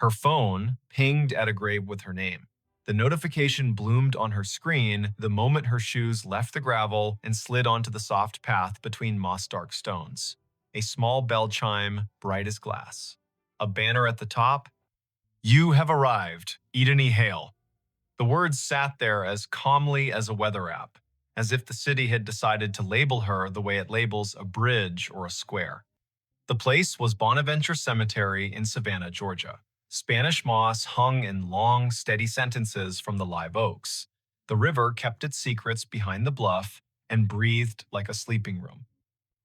Her phone pinged at a grave with her name. The notification bloomed on her screen the moment her shoes left the gravel and slid onto the soft path between moss-dark stones. A small bell chime, bright as glass. A banner at the top. "You have arrived, Edeni Hale." The words sat there as calmly as a weather app, as if the city had decided to label her the way it labels a bridge or a square. The place was Bonaventure Cemetery in Savannah, Georgia. Spanish moss hung in long, steady sentences from the live oaks. The river kept its secrets behind the bluff and breathed like a sleeping room.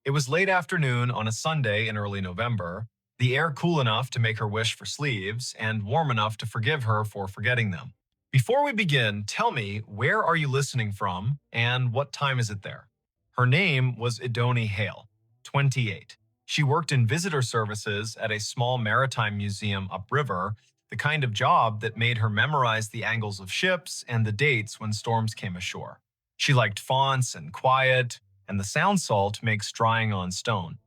It was late afternoon on a Sunday in early November, the air cool enough to make her wish for sleeves and warm enough to forgive her for forgetting them. Before we begin, tell me, where are you listening from and what time is it there? Her name was Edeni Hale, 28. She worked in visitor services at a small maritime museum upriver, the kind of job that made her memorize the angles of ships and the dates when storms came ashore. She liked fonts and quiet, and the sound salt makes drying on stone.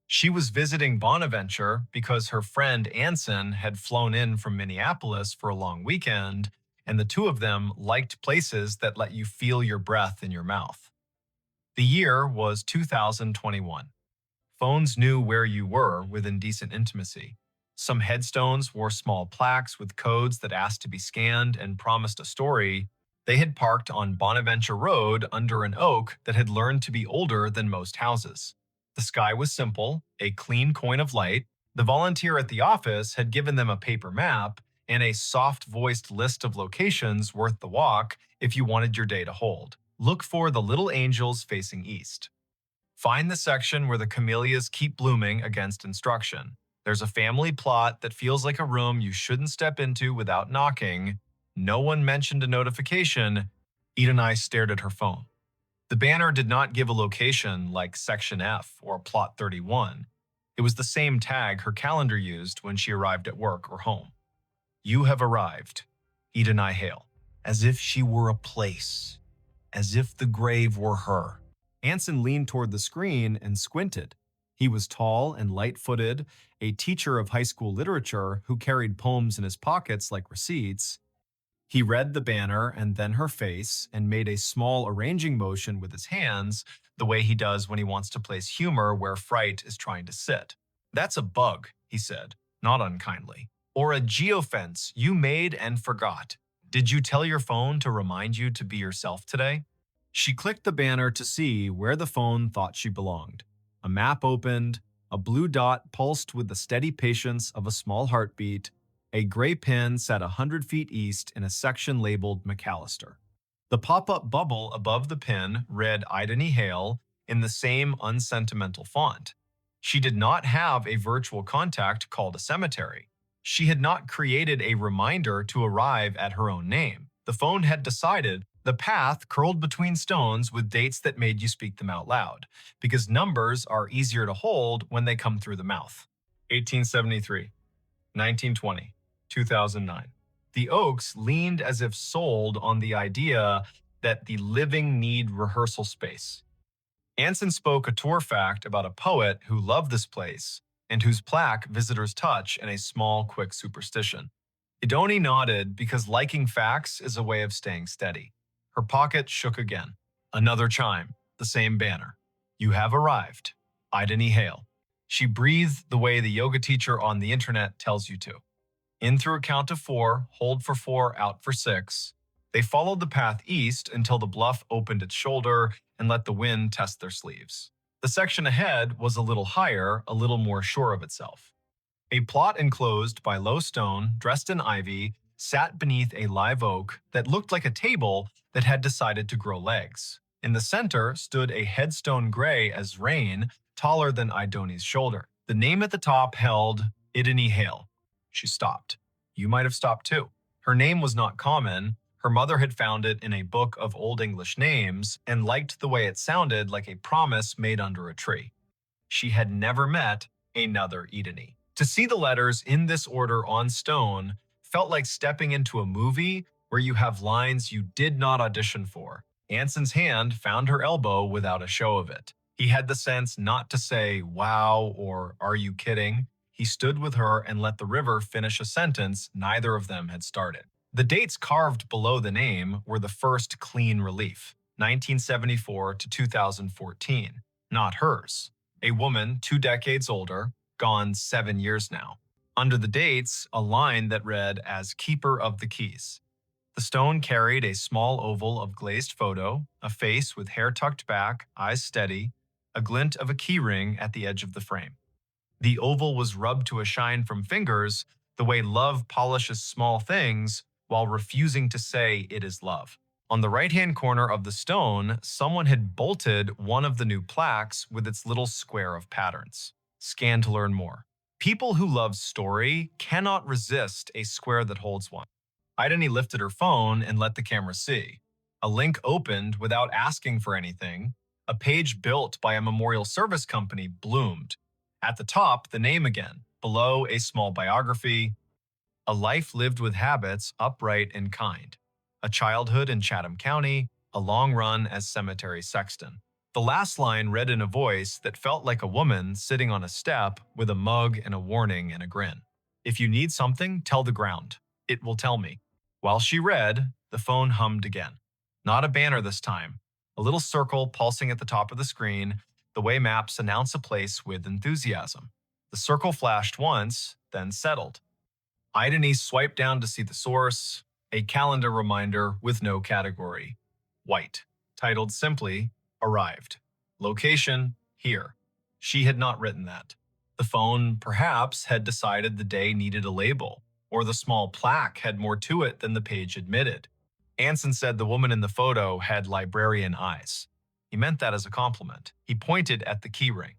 She was visiting Bonaventure because her friend Anson had flown in from Minneapolis for a long weekend, and the two of them liked places that let you feel your breath in your mouth. The year was 2021. Phones knew where you were within decent intimacy. Some headstones wore small plaques with codes that asked to be scanned and promised a story. They had parked on Bonaventure Road under an oak that had learned to be older than most houses. The sky was simple, a clean coin of light. The volunteer at the office had given them a paper map and a soft-voiced list of locations worth the walk if you wanted your day to hold. Look for the little angels facing east. Find the section where the camellias keep blooming against instruction. There's a family plot that feels like a room you shouldn't step into without knocking. No one mentioned a notification. Edeni stared at her phone. The banner did not give a location like Section F or Plot 31. It was the same tag her calendar used when she arrived at work or home. "You have arrived, Edeni Hale." As if she were a place. As if the grave were her. Anson leaned toward the screen and squinted. He was tall and light-footed, a teacher of high school literature who carried poems in his pockets like receipts. He read the banner and then her face and made a small arranging motion with his hands, the way he does when he wants to place humor where fright is trying to sit. "That's a bug," he said, not unkindly. "Or a geofence you made and forgot. Did you tell your phone to remind you to be yourself today?" She clicked the banner to see where the phone thought she belonged. A map opened, a blue dot pulsed with the steady patience of a small heartbeat. A gray pin sat 100 feet east in a section labeled McAllister. The pop-up bubble above the pin read Edeni Hale in the same unsentimental font. She did not have a virtual contact called a cemetery. She had not created a reminder to arrive at her own name. The phone had decided the path curled between stones with dates that made you speak them out loud, because numbers are easier to hold when they come through the mouth. 1873, 1920, 2009. The Oaks leaned as if sold on the idea that the living need rehearsal space. Anson spoke a tour fact about a poet who loved this place and whose plaque visitors touch in a small, quick superstition. Edeni nodded because liking facts is a way of staying steady. Her pocket shook again. Another chime, the same banner. "You have arrived, Edeni Hale." She breathed the way the yoga teacher on the internet tells you to. In through a count of 4, hold for 4, out for 6. They followed the path east until the bluff opened its shoulder and let the wind test their sleeves. The section ahead was a little higher, a little more sure of itself. A plot enclosed by low stone, dressed in ivy, sat beneath a live oak that looked like a table that had decided to grow legs. In the center stood a headstone gray as rain, taller than Edeni's shoulder. The name at the top held Edeni Hale. She stopped. You might have stopped too. Her name was not common. Her mother had found it in a book of Old English names and liked the way it sounded like a promise made under a tree. She had never met another Edeni. To see the letters in this order on stone felt like stepping into a movie where you have lines you did not audition for. Anson's hand found her elbow without a show of it. He had the sense not to say, "Wow," or "Are you kidding?" He stood with her and let the river finish a sentence neither of them had started. The dates carved below the name were the first clean relief, 1974 to 2014, not hers. A woman 2 decades older, gone 7 years now. Under the dates, a line that read as Keeper of the Keys. The stone carried a small oval of glazed photo, a face with hair tucked back, eyes steady, a glint of a keyring at the edge of the frame. The oval was rubbed to a shine from fingers, the way love polishes small things while refusing to say it is love. On the right-hand corner of the stone, someone had bolted one of the new plaques with its little square of patterns. Scan to learn more. People who love story cannot resist a square that holds one. Idani lifted her phone and let the camera see. A link opened without asking for anything. A page built by a memorial service company bloomed. At the top, the name again. Below, a small biography. A life lived with habits, upright and kind. A childhood in Chatham County, a long run as cemetery sexton. The last line read in a voice that felt like a woman sitting on a step with a mug and a warning and a grin. If you need something, tell the ground. It will tell me. While she read, the phone hummed again. Not a banner this time. A little circle pulsing at the top of the screen, the way maps announce a place with enthusiasm. The circle flashed once, then settled. Idani swiped down to see the source, a calendar reminder with no category. White, titled simply, Arrived. Location, here. She had not written that. The phone, perhaps, had decided the day needed a label, or the small plaque had more to it than the page admitted. Anson said the woman in the photo had librarian eyes. He meant that as a compliment. He pointed at the keyring.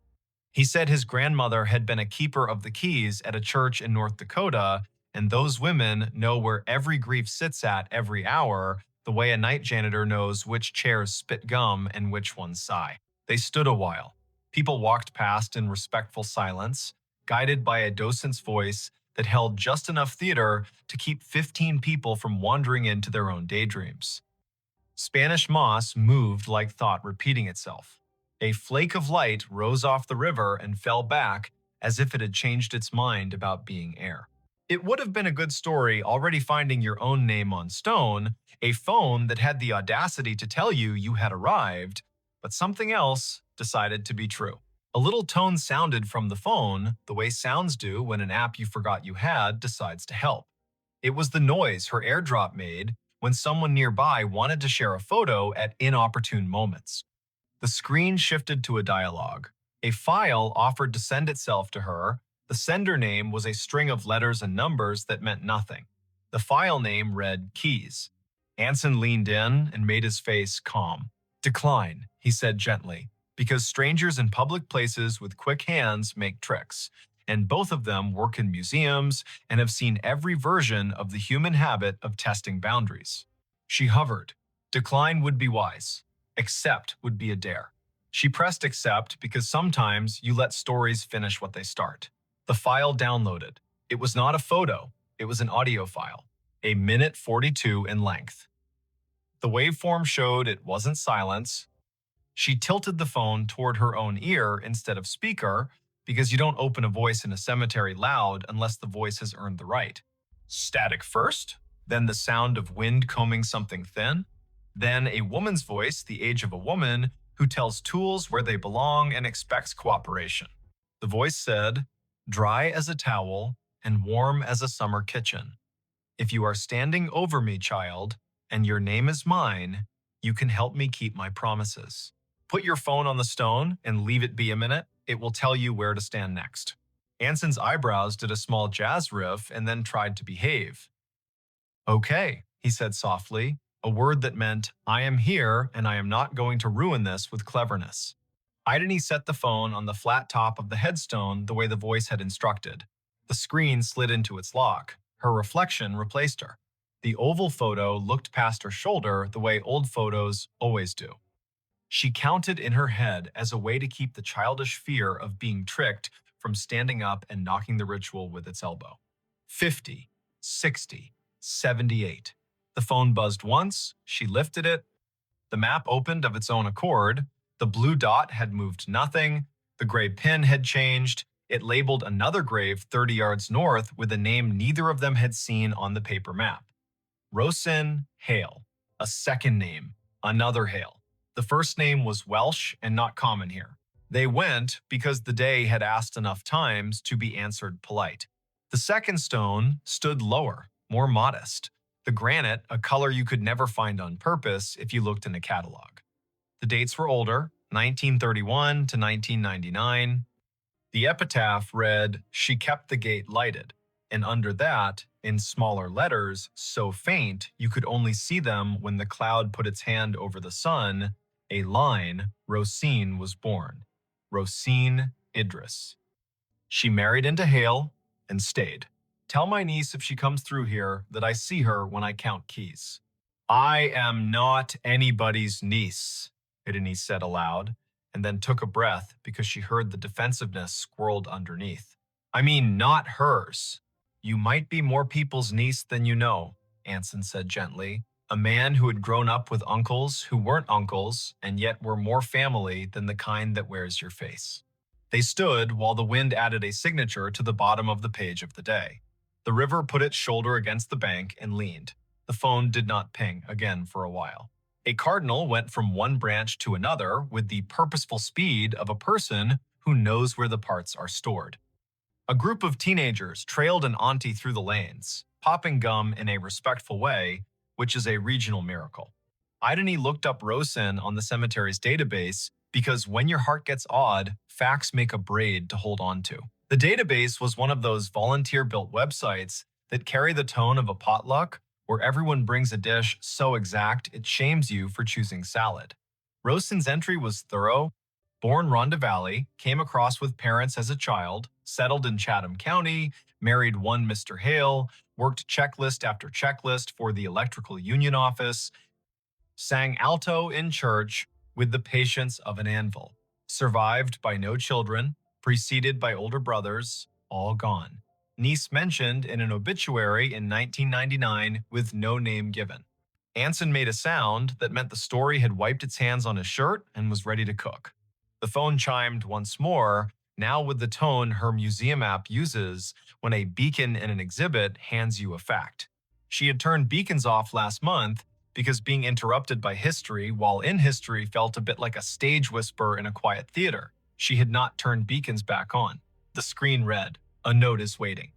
He said his grandmother had been a keeper of the keys at a church in North Dakota, and those women know where every grief sits at every hour, the way a night janitor knows which chairs spit gum and which ones sigh. They stood a while. People walked past in respectful silence, guided by a docent's voice that held just enough theater to keep 15 people from wandering into their own daydreams. Spanish moss moved like thought repeating itself. A flake of light rose off the river and fell back as if it had changed its mind about being air. It would have been a good story already finding your own name on stone, a phone that had the audacity to tell you you had arrived, but something else decided to be true. A little tone sounded from the phone, the way sounds do when an app you forgot you had decides to help. It was the noise her AirDrop made when someone nearby wanted to share a photo at inopportune moments. The screen shifted to a dialogue. A file offered to send itself to her. The sender name was a string of letters and numbers that meant nothing. The file name read Keys. Anson leaned in and made his face calm. Decline, he said gently, because strangers in public places with quick hands make tricks, and both of them work in museums and have seen every version of the human habit of testing boundaries. She hovered. Decline would be wise. Accept would be a dare. She pressed accept because sometimes you let stories finish what they start. The file downloaded. It was not a photo, it was an audio file, a minute 42 in length. The waveform showed it wasn't silence. She tilted the phone toward her own ear instead of speaker, because you don't open a voice in a cemetery loud unless the voice has earned the right. Static first, then the sound of wind combing something thin, then a woman's voice, the age of a woman, who tells tools where they belong and expects cooperation. The voice said, dry as a towel and warm as a summer kitchen. If you are standing over me, child, and your name is mine, you can help me keep my promises. Put your phone on the stone and leave it be a minute. It will tell you where to stand next. Anson's eyebrows did a small jazz riff and then tried to behave. Okay, he said softly, a word that meant, I am here and I am not going to ruin this with cleverness. Idani set the phone on the flat top of the headstone the way the voice had instructed. The screen slid into its lock. Her reflection replaced her. The oval photo looked past her shoulder the way old photos always do. She counted in her head as a way to keep the childish fear of being tricked from standing up and knocking the ritual with its elbow. 50, 60, 78. The phone buzzed once, she lifted it. The map opened of its own accord. The blue dot had moved nothing. The gray pin had changed. It labeled another grave 30 yards north with a name neither of them had seen on the paper map. Rosin Hale. A second name. Another Hale. The first name was Welsh and not common here. They went because the day had asked enough times to be answered polite. The second stone stood lower, more modest. The granite, a color you could never find on purpose if you looked in a catalog. The dates were older, 1931 to 1999. The epitaph read, "She kept the gate lighted," and under that, in smaller letters, so faint you could only see them when the cloud put its hand over the sun, a line, Rosine was born. Rosine Idris. She married into Hale and stayed. Tell my niece if she comes through here that I see her when I count keys. I am not anybody's niece, Idini said aloud, and then took a breath because she heard the defensiveness squirreled underneath. I mean, not hers. You might be more people's niece than you know, Anson said gently, a man who had grown up with uncles who weren't uncles and yet were more family than the kind that wears your face. They stood while the wind added a signature to the bottom of the page of the day. The river put its shoulder against the bank and leaned. The phone did not ping again for a while. A cardinal went from one branch to another with the purposeful speed of a person who knows where the parts are stored. A group of teenagers trailed an auntie through the lanes, popping gum in a respectful way, which is a regional miracle. Idani looked up Rosen on the cemetery's database because when your heart gets odd, facts make a braid to hold on to. The database was one of those volunteer-built websites that carry the tone of a potluck where everyone brings a dish so exact it shames you for choosing salad. Rosen's entry was thorough. Born Rhonda Valley, came across with parents as a child, settled in Chatham County, married one Mr. Hale, worked checklist after checklist for the electrical union office, sang alto in church with the patience of an anvil, survived by no children, preceded by older brothers, all gone. Niece mentioned in an obituary in 1999 with no name given. Anson made a sound that meant the story had wiped its hands on his shirt and was ready to cook. The phone chimed once more, now with the tone her museum app uses when a beacon in an exhibit hands you a fact. She had turned beacons off last month because being interrupted by history while in history felt a bit like a stage whisper in a quiet theater. She had not turned beacons back on. The screen read, "A note is waiting."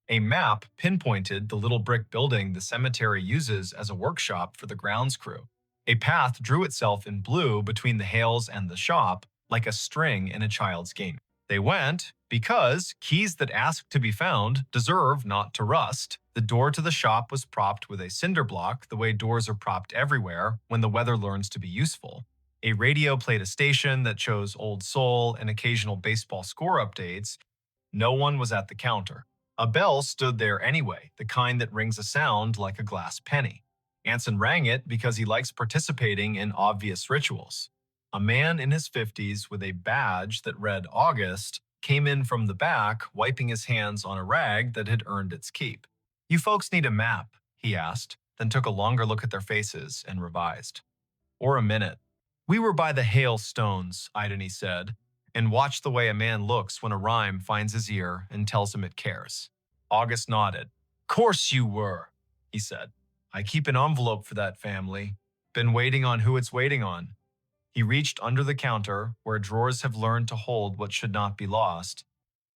A map pinpointed the little brick building the cemetery uses as a workshop for the grounds crew. A path drew itself in blue between the Hales and the shop, like a string in a child's game. They went because keys that ask to be found deserve not to rust. The door to the shop was propped with a cinder block the way doors are propped everywhere when the weather learns to be useful. A radio played a station that chose Old Soul and occasional baseball score updates. No one was at the counter. A bell stood there anyway, the kind that rings a sound like a glass penny. Anson rang it because he likes participating in obvious rituals. A man in his 50s with a badge that read August came in from the back, wiping his hands on a rag that had earned its keep. "You folks need a map," he asked, then took a longer look at their faces and revised. "Or a minute." "We were by the Hale Stones," Idani said, and watched the way a man looks when a rhyme finds his ear and tells him it cares. August nodded. "Course you were," he said. "I keep an envelope for that family. Been waiting on who it's waiting on." He reached under the counter, where drawers have learned to hold what should not be lost,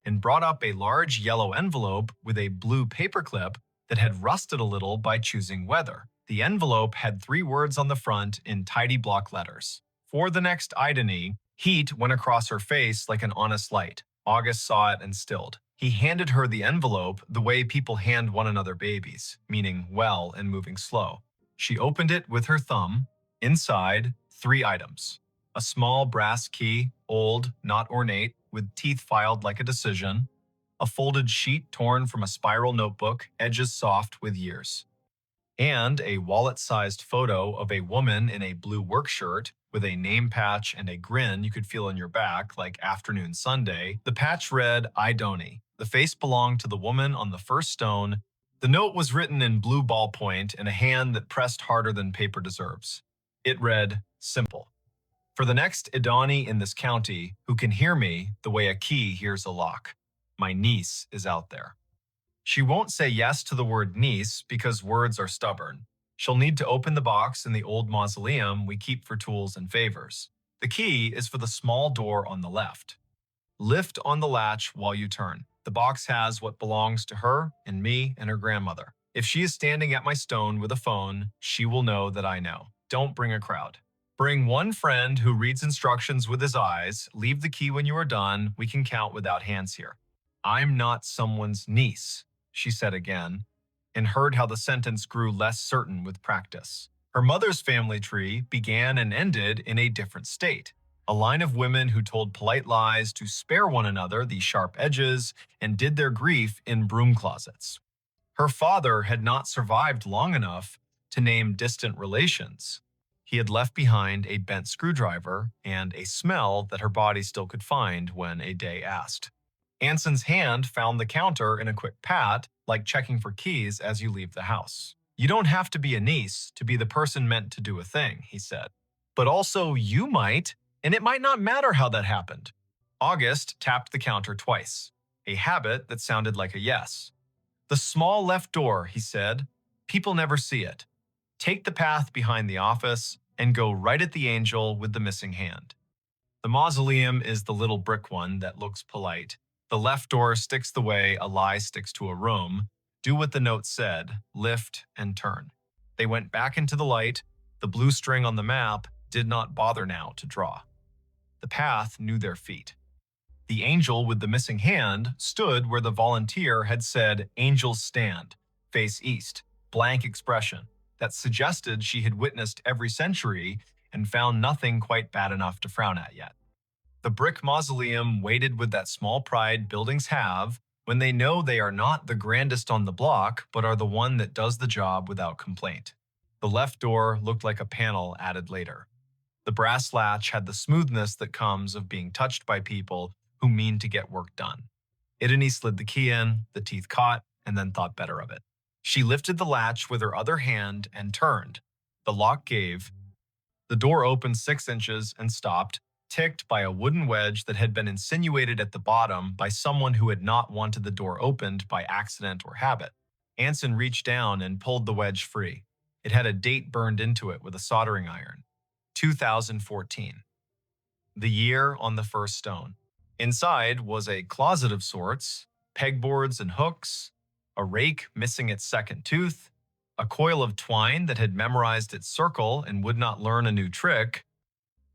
and brought up a large yellow envelope with a blue paperclip that had rusted a little by choosing weather. The envelope had 3 words on the front in tidy block letters. For the next Idani, heat went across her face like an honest light. August saw it and stilled. He handed her the envelope the way people hand one another babies, meaning well and moving slow. She opened it with her thumb. Inside, 3 items. A small brass key, old, not ornate, with teeth filed like a decision. A folded sheet torn from a spiral notebook, edges soft with years. And a wallet-sized photo of a woman in a blue work shirt with a name patch and a grin you could feel on your back like afternoon Sunday. The patch read, "I Donny." The face belonged to the woman on the first stone. The note was written in blue ballpoint in a hand that pressed harder than paper deserves. It read, simple. "For the next Idani in this county who can hear me the way a key hears a lock." My niece is out there. She won't say yes to the word niece because words are stubborn. She'll need to open the box in the old mausoleum we keep for tools and favors. The key is for the small door on the left. Lift on the latch while you turn. The box has what belongs to her and me and her grandmother. If she is standing at my stone with a phone, she will know that I know. Don't bring a crowd. Bring one friend who reads instructions with his eyes. Leave the key when you are done. We can count without hands here. I'm not someone's niece, she said again, and heard how the sentence grew less certain with practice. Her mother's family tree began and ended in a different state. A line of women who told polite lies to spare one another the sharp edges and did their grief in broom closets. Her father had not survived long enough to name distant relations. He had left behind a bent screwdriver and a smell that her body still could find when a day asked. Anson's hand found the counter in a quick pat, like checking for keys as you leave the house. You don't have to be a niece to be the person meant to do a thing, he said. But also you might, and it might not matter how that happened. August tapped the counter twice, a habit that sounded like a yes. The small left door, he said. People never see it. Take the path behind the office and go right at the angel with the missing hand. The mausoleum is the little brick one that looks polite. The left door sticks the way a lie sticks to a room. Do what the note said, lift and turn. They went back into the light. The blue string on the map did not bother now to draw. The path knew their feet. The angel with the missing hand stood where the volunteer had said, "Angels stand, face east," blank expression that suggested she had witnessed every century and found nothing quite bad enough to frown at yet. The brick mausoleum waited with that small pride buildings have when they know they are not the grandest on the block, but are the one that does the job without complaint. The left door looked like a panel added later. The brass latch had the smoothness that comes of being touched by people who mean to get work done. Idani slid the key in, the teeth caught, and then thought better of it. She lifted the latch with her other hand and turned. The lock gave. The door opened 6 inches and stopped, ticked by a wooden wedge that had been insinuated at the bottom by someone who had not wanted the door opened by accident or habit. Anson reached down and pulled the wedge free. It had a date burned into it with a soldering iron. 2014. The year on the first stone. Inside was a closet of sorts, pegboards and hooks, a rake missing its second tooth, a coil of twine that had memorized its circle and would not learn a new trick,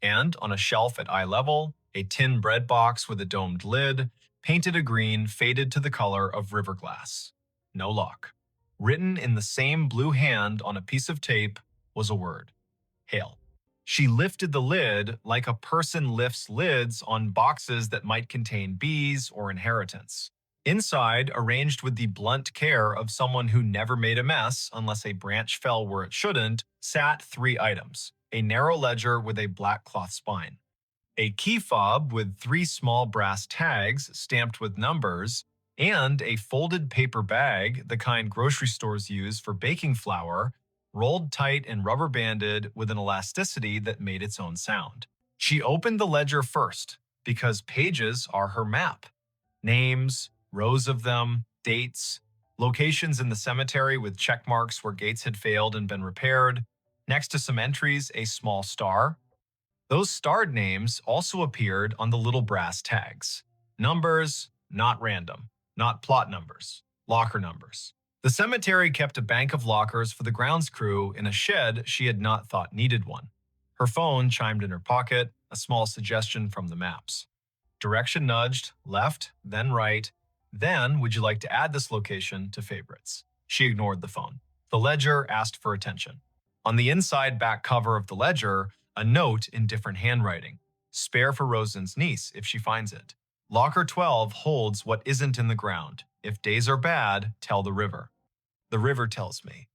and on a shelf at eye level, a tin bread box with a domed lid, painted a green faded to the color of river glass. No lock. Written in the same blue hand on a piece of tape was a word. Hail. She lifted the lid like a person lifts lids on boxes that might contain bees or inheritance. Inside, arranged with the blunt care of someone who never made a mess unless a branch fell where it shouldn't, sat 3 items. A narrow ledger with a black cloth spine, a key fob with 3 small brass tags stamped with numbers, and a folded paper bag, the kind grocery stores use for baking flour, rolled tight and rubber banded with an elasticity that made its own sound. She opened the ledger first because pages are her map. Names, rows of them, dates, locations in the cemetery with check marks where gates had failed and been repaired. Next to some entries, a small star. Those starred names also appeared on the little brass tags. Numbers, not random, not plot numbers, locker numbers. The cemetery kept a bank of lockers for the grounds crew in a shed she had not thought needed one. Her phone chimed in her pocket, a small suggestion from the maps. Direction nudged, left, then right. Then, would you like to add this location to favorites? She ignored the phone. The ledger asked for attention. On the inside back cover of the ledger, a note in different handwriting. Spare for Rosen's niece if she finds it. Locker 12 holds what isn't in the ground. If days are bad, tell the river. The river tells me.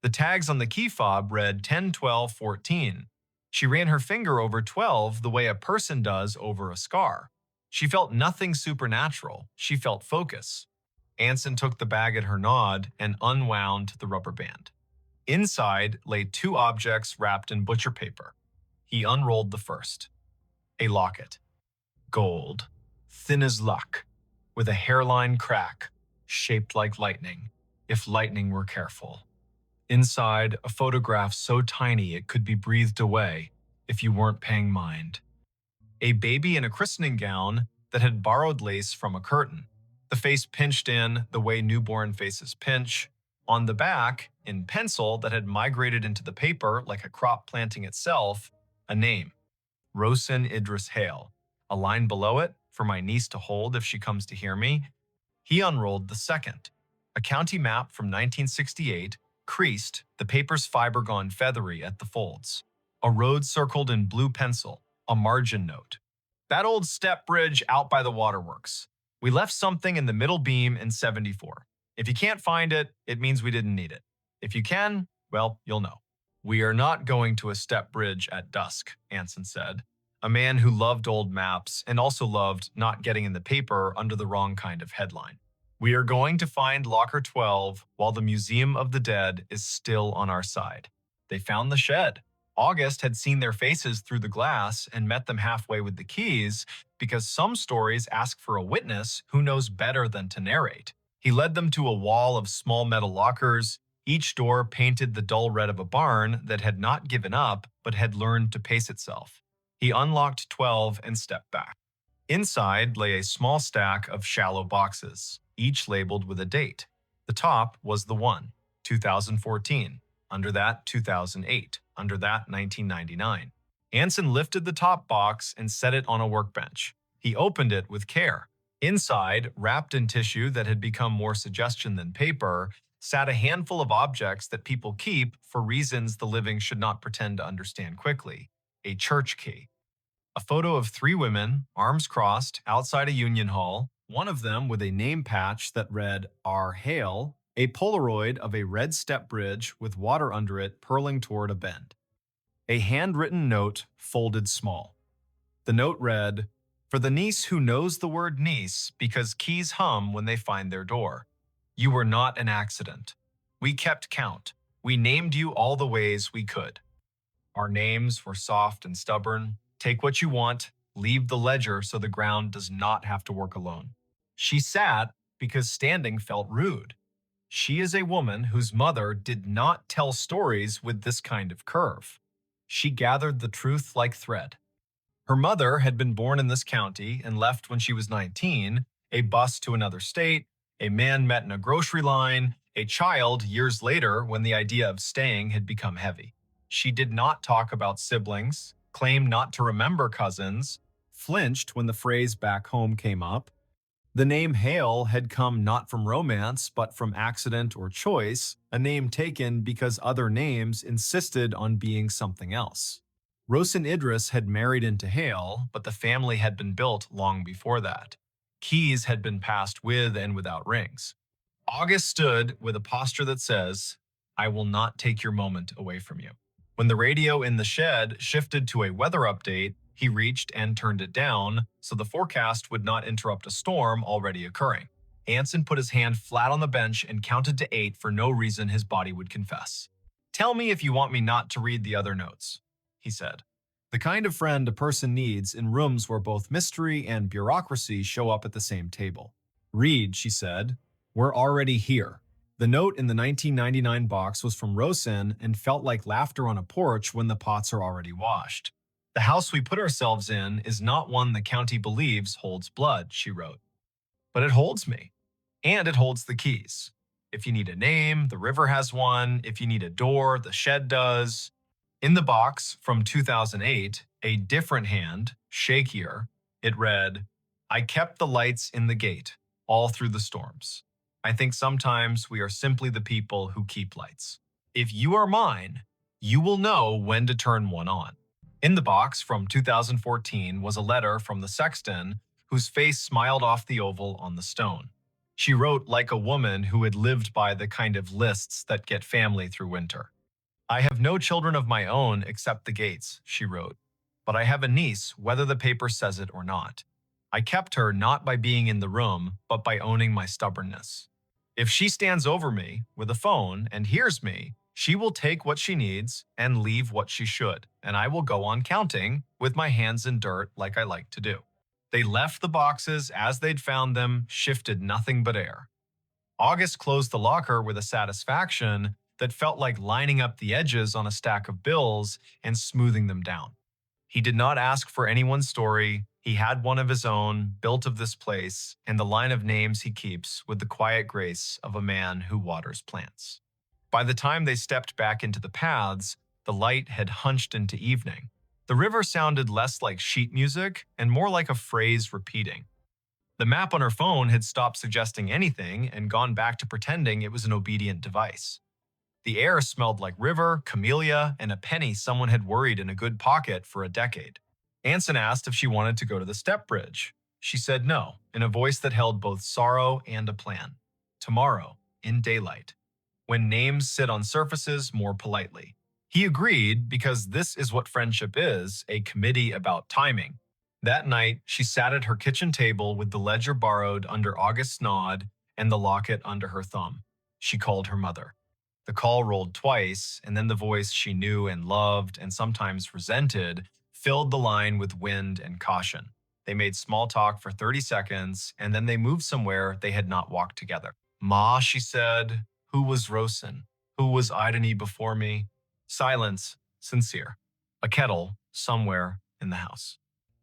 The tags on the key fob read 10, 12, 14. She ran her finger over 12 the way a person does over a scar. She felt nothing supernatural. She felt focus. Anson took the bag at her nod and unwound the rubber band. Inside lay 2 objects wrapped in butcher paper. He unrolled the first. A locket. Gold. Thin as luck. with a hairline crack, shaped like lightning, if lightning were careful. Inside, a photograph so tiny it could be breathed away if you weren't paying mind. A baby in a christening gown that had borrowed lace from a curtain, the face pinched in the way newborn faces pinch. On the back, in pencil that had migrated into the paper like a crop planting itself, a name, Rosin Idris Hale. A line below it, for my niece to hold if she comes to hear me. He unrolled the second, a county map from 1968, creased, the paper's fiber gone feathery at the folds. A road circled in blue pencil, a margin note. That old step bridge out by the waterworks. We left something in the middle beam in 74. If you can't find it, it means we didn't need it. If you can, well, you'll know. We are not going to a step bridge at dusk, Anson said, a man who loved old maps and also loved not getting in the paper under the wrong kind of headline. We are going to find Locker 12 while the Museum of the Dead is still on our side. They found the shed. August had seen their faces through the glass and met them halfway with the keys because some stories ask for a witness who knows better than to narrate. He led them to a wall of small metal lockers, each door painted the dull red of a barn that had not given up but had learned to pace itself. He unlocked 12 and stepped back. Inside lay a small stack of shallow boxes, each labeled with a date. The top was the 1, 2014. Under that, 2008. Under that, 1999. Anson lifted the top box and set it on a workbench. He opened it with care. Inside, wrapped in tissue that had become more suggestion than paper, sat a handful of objects that people keep for reasons the living should not pretend to understand quickly. A church key. A photo of 3 women, arms crossed, outside a union hall, one of them with a name patch that read R. Hale, a Polaroid of a red step bridge with water under it purling toward a bend. A handwritten note folded small. The note read, "For the niece who knows the word niece because keys hum when they find their door. You were not an accident. We kept count. We named you all the ways we could. Our names were soft and stubborn. Take what you want, leave the ledger so the ground does not have to work alone." She sat because standing felt rude. She is a woman whose mother did not tell stories with this kind of curve. She gathered the truth like thread. Her mother had been born in this county and left when she was 19, a bus to another state, a man met in a grocery line, a child years later when the idea of staying had become heavy. She did not talk about siblings, claimed not to remember cousins, flinched when the phrase back home came up. The name Hale had come not from romance, but from accident or choice, a name taken because other names insisted on being something else. Rosin Idris had married into Hale, but the family had been built long before that. Keys had been passed with and without rings. August stood with a posture that says, "I will not take your moment away from you." When the radio in the shed shifted to a weather update, he reached and turned it down so the forecast would not interrupt a storm already occurring. Anson put his hand flat on the bench and counted to 8 for no reason his body would confess. "Tell me if you want me not to read the other notes," he said. The kind of friend a person needs in rooms where both mystery and bureaucracy show up at the same table. "Read," she said. "We're already here." The note in the 1999 box was from Rosin and felt like laughter on a porch when the pots are already washed. "The house we put ourselves in is not one the county believes holds blood," she wrote. "But it holds me. And it holds the keys. If you need a name, the river has one. If you need a door, the shed does." In the box from 2008, a different hand, shakier, it read, "I kept the lights in the gate, all through the storms. I think sometimes we are simply the people who keep lights. If you are mine, you will know when to turn one on." In the box from 2014 was a letter from the sexton whose face smiled off the oval on the stone. She wrote like a woman who had lived by the kind of lists that get family through winter. "I have no children of my own except the Gates," she wrote, "but I have a niece whether the paper says it or not. I kept her not by being in the room, but by owning my stubbornness. If she stands over me with a phone and hears me, she will take what she needs and leave what she should, and I will go on counting with my hands in dirt like I like to do." They left the boxes as they'd found them, shifted nothing but air. August closed the locker with a satisfaction that felt like lining up the edges on a stack of bills and smoothing them down. He did not ask for anyone's story. He had one of his own, built of this place, and the line of names he keeps with the quiet grace of a man who waters plants. By the time they stepped back into the paths, the light had hunched into evening. The river sounded less like sheet music and more like a phrase repeating. The map on her phone had stopped suggesting anything and gone back to pretending it was an obedient device. The air smelled like river, camellia, and a penny someone had worried in a good pocket for a decade. Anson asked if she wanted to go to the step bridge. She said no, in a voice that held both sorrow and a plan. Tomorrow, in daylight, when names sit on surfaces more politely. He agreed because this is what friendship is, a committee about timing. That night, she sat at her kitchen table with the ledger borrowed under August's nod and the locket under her thumb. She called her mother. The call rolled twice, and then the voice she knew and loved and sometimes resented filled the line with wind and caution. They made small talk for 30 seconds, and then they moved somewhere they had not walked together. "Ma," she said, "who was Rosen? Who was Idony before me?" Silence, sincere. A kettle somewhere in the house.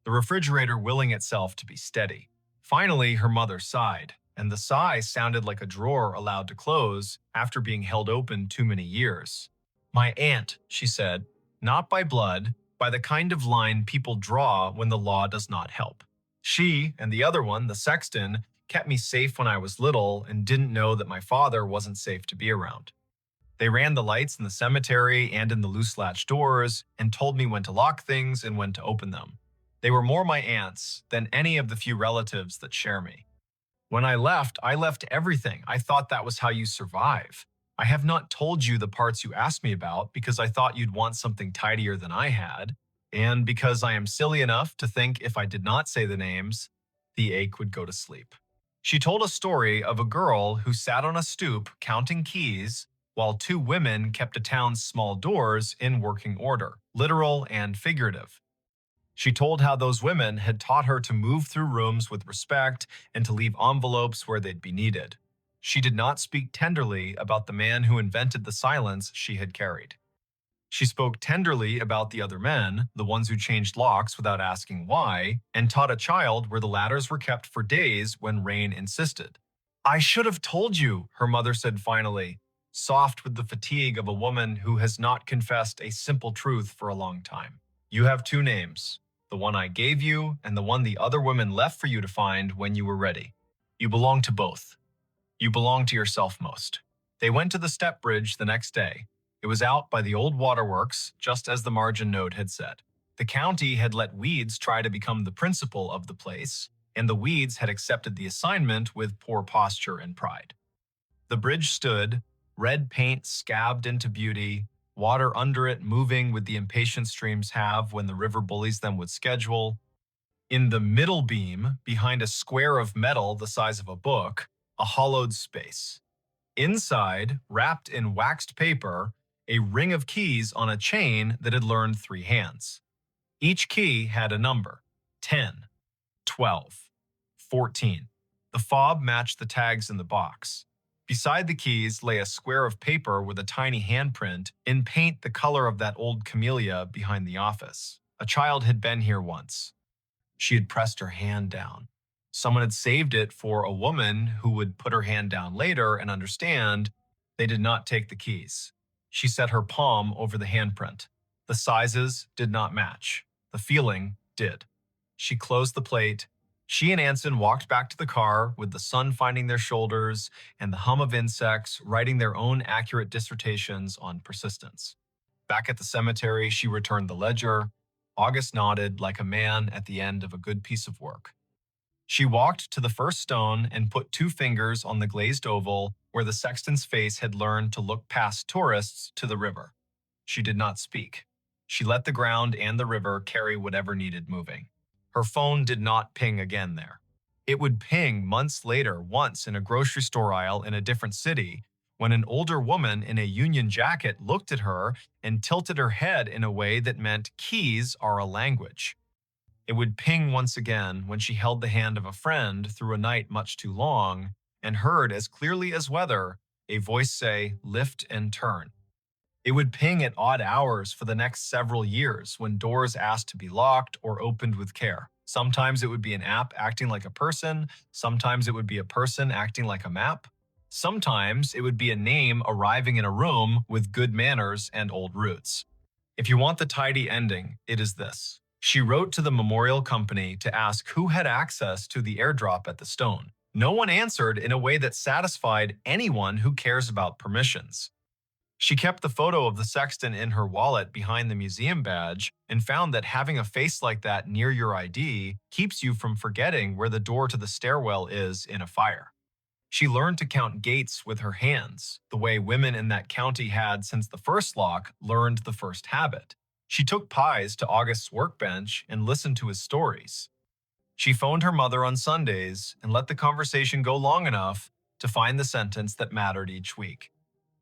The refrigerator willing itself to be steady. Finally, her mother sighed, and the sigh sounded like a drawer allowed to close after being held open too many years. "My aunt," she said, "not by blood, by the kind of line people draw when the law does not help. She and the other one, the sexton, kept me safe when I was little and didn't know that my father wasn't safe to be around. They ran the lights in the cemetery and in the loose latch doors and told me when to lock things and when to open them. They were more my aunts than any of the few relatives that share me. When I left everything. I thought that was how you survive. I have not told you the parts you asked me about because I thought you'd want something tidier than I had, and because I am silly enough to think if I did not say the names, the ache would go to sleep." She told a story of a girl who sat on a stoop counting keys while two women kept a town's small doors in working order, literal and figurative. She told how those women had taught her to move through rooms with respect and to leave envelopes where they'd be needed. She did not speak tenderly about the man who invented the silence she had carried. She spoke tenderly about the other men, the ones who changed locks without asking why, and taught a child where the ladders were kept for days when rain insisted. "I should have told you," her mother said finally, soft with the fatigue of a woman who has not confessed a simple truth for a long time. "You have two names, the one I gave you and the one the other women left for you to find when you were ready. You belong to both. You belong to yourself most." They went to the step bridge the next day. It was out by the old waterworks, just as the margin note had said. The county had let weeds try to become the principal of the place, and the weeds had accepted the assignment with poor posture and pride. The bridge stood, red paint scabbed into beauty, water under it moving with the impatient streams have when the river bullies them with schedule. In the middle beam, behind a square of metal the size of a book, a hollowed space. Inside, wrapped in waxed paper, a ring of keys on a chain that had learned 3 hands. Each key had a number: 10, 12, 14. The fob matched the tags in the box. Beside the keys lay a square of paper with a tiny handprint in paint the color of that old camellia behind the office. A child had been here once. She had pressed her hand down. Someone had saved it for a woman who would put her hand down later and understand they did not take the keys. She set her palm over the handprint. The sizes did not match. The feeling did. She closed the plate. She and Anson walked back to the car with the sun finding their shoulders and the hum of insects writing their own accurate dissertations on persistence. Back at the cemetery, she returned the ledger. August nodded like a man at the end of a good piece of work. She walked to the first stone and put 2 fingers on the glazed oval where the sexton's face had learned to look past tourists to the river. She did not speak. She let the ground and the river carry whatever needed moving. Her phone did not ping again there. It would ping months later, once in a grocery store aisle in a different city, when an older woman in a Union jacket looked at her and tilted her head in a way that meant keys are a language. It would ping once again when she held the hand of a friend through a night much too long and heard as clearly as weather a voice say, "Lift and turn." It would ping at odd hours for the next several years when doors asked to be locked or opened with care. Sometimes it would be an app acting like a person, sometimes it would be a person acting like a map, sometimes it would be a name arriving in a room with good manners and old roots. If you want the tidy ending, it is this. She wrote to the memorial company to ask who had access to the airdrop at the stone. No one answered in a way that satisfied anyone who cares about permissions. She kept the photo of the sexton in her wallet behind the museum badge and found that having a face like that near your ID keeps you from forgetting where the door to the stairwell is in a fire. She learned to count gates with her hands, the way women in that county had since the first lock learned the first habit. She took pies to August's workbench and listened to his stories. She phoned her mother on Sundays and let the conversation go long enough to find the sentence that mattered each week.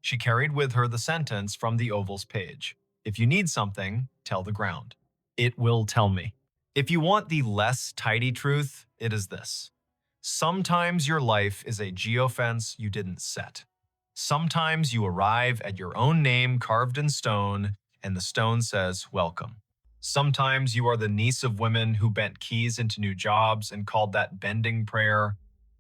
She carried with her the sentence from the Oval's page. If you need something, tell the ground. It will tell me. If you want the less tidy truth, it is this. Sometimes your life is a geofence you didn't set. Sometimes you arrive at your own name carved in stone, and the stone says, "Welcome." Sometimes you are the niece of women who bent keys into new jobs and called that bending prayer.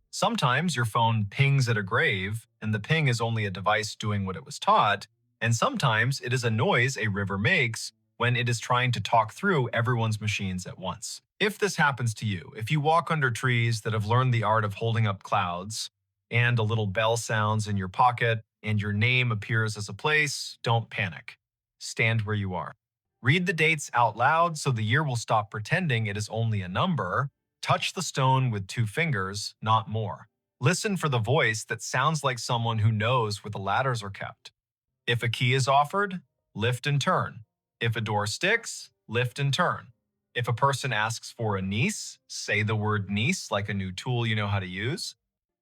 Sometimes your phone pings at a grave, and the ping is only a device doing what it was taught, and sometimes it is a noise a river makes when it is trying to talk through everyone's machines at once. If this happens to you, if you walk under trees that have learned the art of holding up clouds, and a little bell sounds in your pocket, and your name appears as a place, don't panic. Stand where you are. Read the dates out loud so the year will stop pretending it is only a number. Touch the stone with 2 fingers, not more. Listen for the voice that sounds like someone who knows where the ladders are kept. If a key is offered, lift and turn. If a door sticks, lift and turn. If a person asks for a niece, say the word niece like a new tool you know how to use.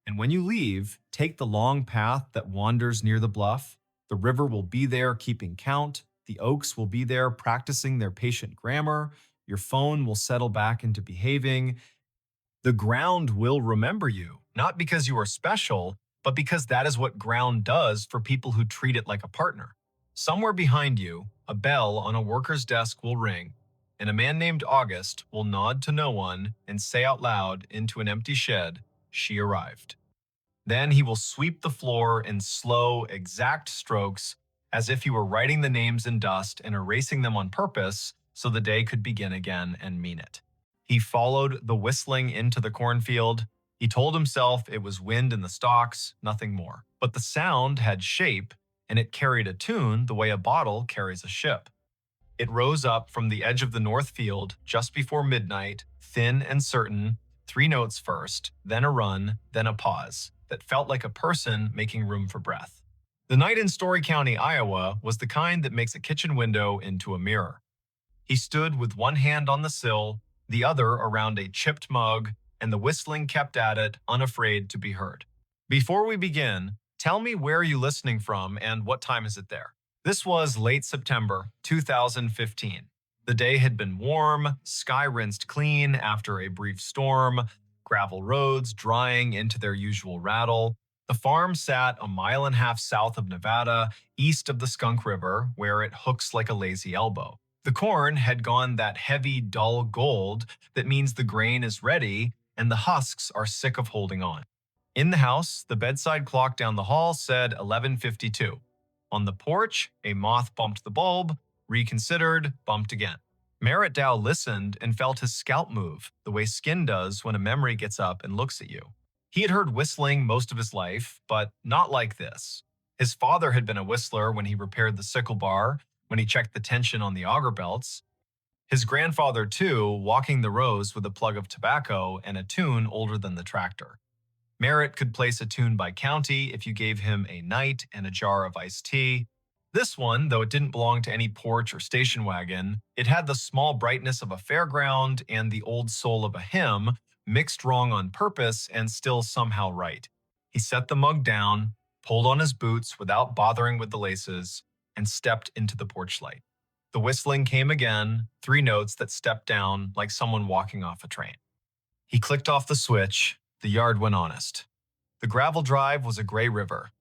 And when you leave, take the long path that wanders near the bluff. The river will be there keeping count. The oaks will be there practicing their patient grammar. Your phone will settle back into behaving. The ground will remember you, not because you are special, but because that is what ground does for people who treat it like a partner. Somewhere behind you, a bell on a worker's desk will ring, and a man named August will nod to no one and say out loud into an empty shed, "She arrived." Then he will sweep the floor in slow, exact strokes as if he were writing the names in dust and erasing them on purpose so the day could begin again and mean it. He followed the whistling into the cornfield. He told himself it was wind in the stalks, nothing more. But the sound had shape, and it carried a tune the way a bottle carries a ship. It rose up from the edge of the north field just before midnight, thin and certain, 3 notes first, then a run, then a pause, that felt like a person making room for breath. The night in Story County, Iowa, was the kind that makes a kitchen window into a mirror. He stood with one hand on the sill, the other around a chipped mug, and the whistling kept at it, unafraid to be heard. Before we begin, tell me where are you listening from and what time is it there? This was late September 2015. The day had been warm, sky rinsed clean after a brief storm, gravel roads drying into their usual rattle. The farm sat a mile and a half south of Nevada, east of the Skunk River, where it hooks like a lazy elbow. The corn had gone that heavy, dull gold that means the grain is ready and the husks are sick of holding on. In the house, the bedside clock down the hall said 11:52. On the porch, a moth bumped the bulb, reconsidered, bumped again. Merritt Dow listened and felt his scalp move, the way skin does when a memory gets up and looks at you. He had heard whistling most of his life, but not like this. His father had been a whistler when he repaired the sickle bar, when he checked the tension on the auger belts. His grandfather, too, walking the rows with a plug of tobacco and a tune older than the tractor. Merritt could place a tune by county if you gave him a night and a jar of iced tea. This one, though it didn't belong to any porch or station wagon, it had the small brightness of a fairground and the old soul of a hymn, mixed wrong on purpose and still somehow right. He set the mug down, pulled on his boots without bothering with the laces, and stepped into the porch light. The whistling came again, 3 notes that stepped down like someone walking off a train. He clicked off the switch. The yard went honest. The gravel drive was a gray river.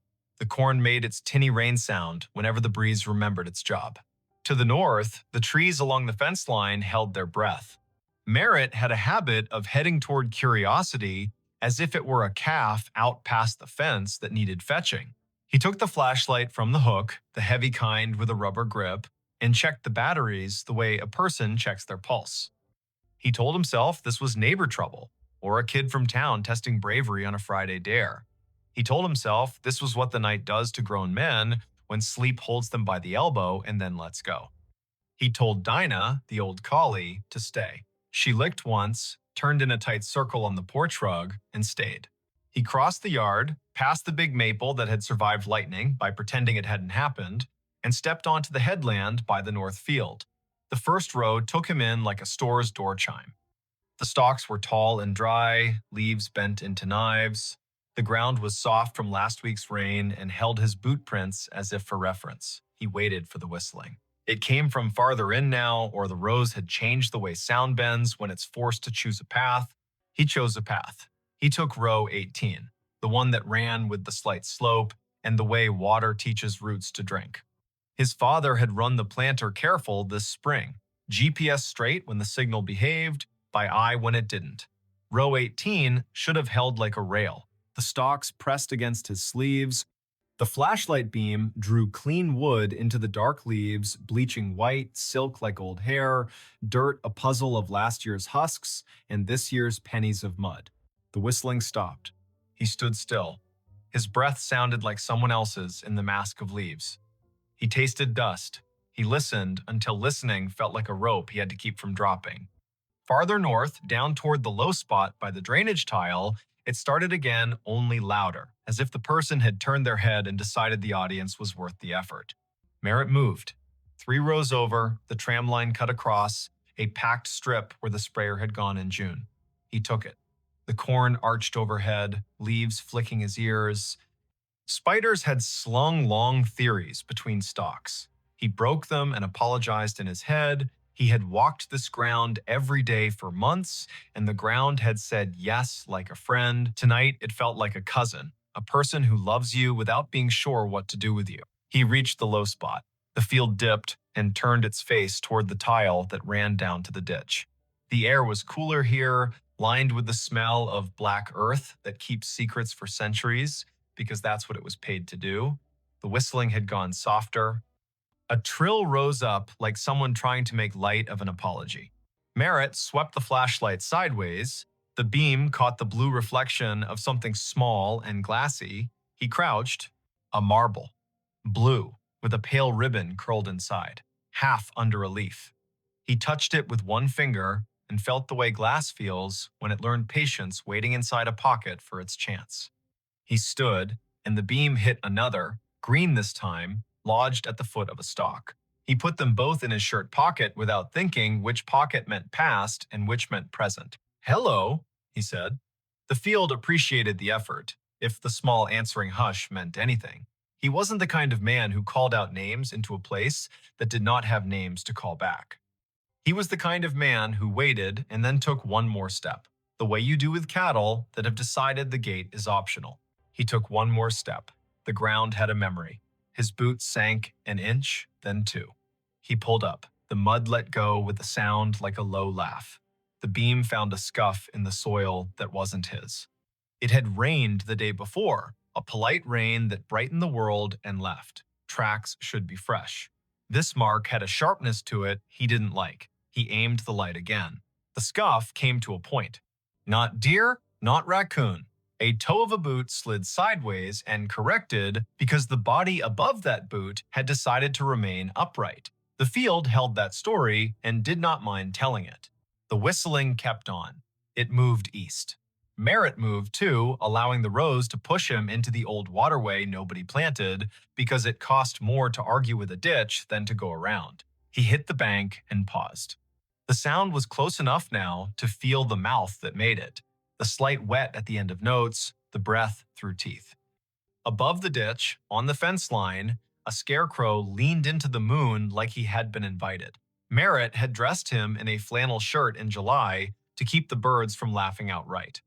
The corn made its tinny rain sound whenever the breeze remembered its job. To the north, the trees along the fence line held their breath. Merritt had a habit of heading toward curiosity as if it were a calf out past the fence that needed fetching. He took the flashlight from the hook, the heavy kind with a rubber grip, and checked the batteries the way a person checks their pulse. He told himself this was neighbor trouble, or a kid from town testing bravery on a Friday dare. He told himself this was what the night does to grown men when sleep holds them by the elbow and then lets go. He told Dinah, the old collie, to stay. She licked once, turned in a tight circle on the porch rug, and stayed. He crossed the yard, past the big maple that had survived lightning by pretending it hadn't happened, and stepped onto the headland by the north field. The first row took him in like a store's door chime. The stalks were tall and dry, leaves bent into knives. The ground was soft from last week's rain and held his boot prints as if for reference. He waited for the whistling. It came from farther in now, or the rows had changed the way sound bends when it's forced to choose a path. He chose a path. He took row 18, the one that ran with the slight slope and the way water teaches roots to drink. His father had run the planter careful this spring, GPS straight when the signal behaved, by eye when it didn't. Row 18 should have held like a rail, the stalks pressed against his sleeves. The flashlight beam drew clean wood into the dark leaves, bleaching white, silk like old hair, dirt a puzzle of last year's husks, and this year's pennies of mud. The whistling stopped. He stood still. His breath sounded like someone else's in the mask of leaves. He tasted dust. He listened until listening felt like a rope he had to keep from dropping. Farther north, down toward the low spot by the drainage tile, it started again, only louder, as if the person had turned their head and decided the audience was worth the effort. Merritt moved. 3 rows over, the tram line cut across, a packed strip where the sprayer had gone in June. He took it. The corn arched overhead, leaves flicking his ears. Spiders had slung long theories between stalks. He broke them and apologized in his head. He had walked this ground every day for months, and the ground had said yes like a friend. Tonight, it felt like a cousin, a person who loves you without being sure what to do with you. He reached the low spot. The field dipped and turned its face toward the tile that ran down to the ditch. The air was cooler here, lined with the smell of black earth that keeps secrets for centuries, because that's what it was paid to do. The whistling had gone softer. A trill rose up like someone trying to make light of an apology. Merritt swept the flashlight sideways. The beam caught the blue reflection of something small and glassy. He crouched. A marble. Blue, with a pale ribbon curled inside, half under a leaf. He touched it with one finger and felt the way glass feels when it learned patience waiting inside a pocket for its chance. He stood, and the beam hit another, green this time, lodged at the foot of a stalk. He put them both in his shirt pocket without thinking which pocket meant past and which meant present. "Hello," he said. The field appreciated the effort, if the small answering hush meant anything. He wasn't the kind of man who called out names into a place that did not have names to call back. He was the kind of man who waited and then took one more step, the way you do with cattle that have decided the gate is optional. He took one more step. The ground had a memory. His boots sank an inch, then 2. He pulled up. The mud let go with a sound like a low laugh. The beam found a scuff in the soil that wasn't his. It had rained the day before, a polite rain that brightened the world and left. Tracks should be fresh. This mark had a sharpness to it he didn't like. He aimed the light again. The scuff came to a point. Not deer, not raccoon. A toe of a boot slid sideways and corrected because the body above that boot had decided to remain upright. The field held that story and did not mind telling it. The whistling kept on. It moved east. Merritt moved too, allowing the rows to push him into the old waterway nobody planted because it cost more to argue with a ditch than to go around. He hit the bank and paused. The sound was close enough now to feel the mouth that made it. The slight wet at the end of notes, the breath through teeth. Above the ditch, on the fence line, A scarecrow leaned into the moon like he had been invited. Merritt had dressed him in a flannel shirt in July to keep the birds from laughing outright.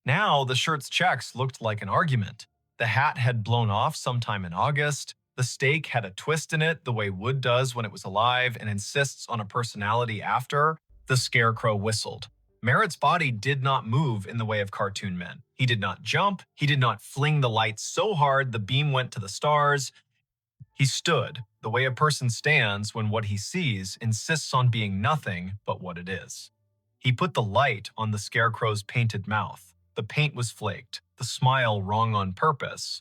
Now the shirt's checks looked like an argument. The hat had blown off sometime in August. The steak had a twist in it the way wood does when it was alive and insists on a personality after. The scarecrow whistled. Merritt's body did not move in the way of cartoon men. He did not jump. He did not fling the light so hard the beam went to the stars. He stood, the way a person stands when what he sees insists on being nothing but what it is. He put the light on the scarecrow's painted mouth. The paint was flaked, the smile wrong on purpose.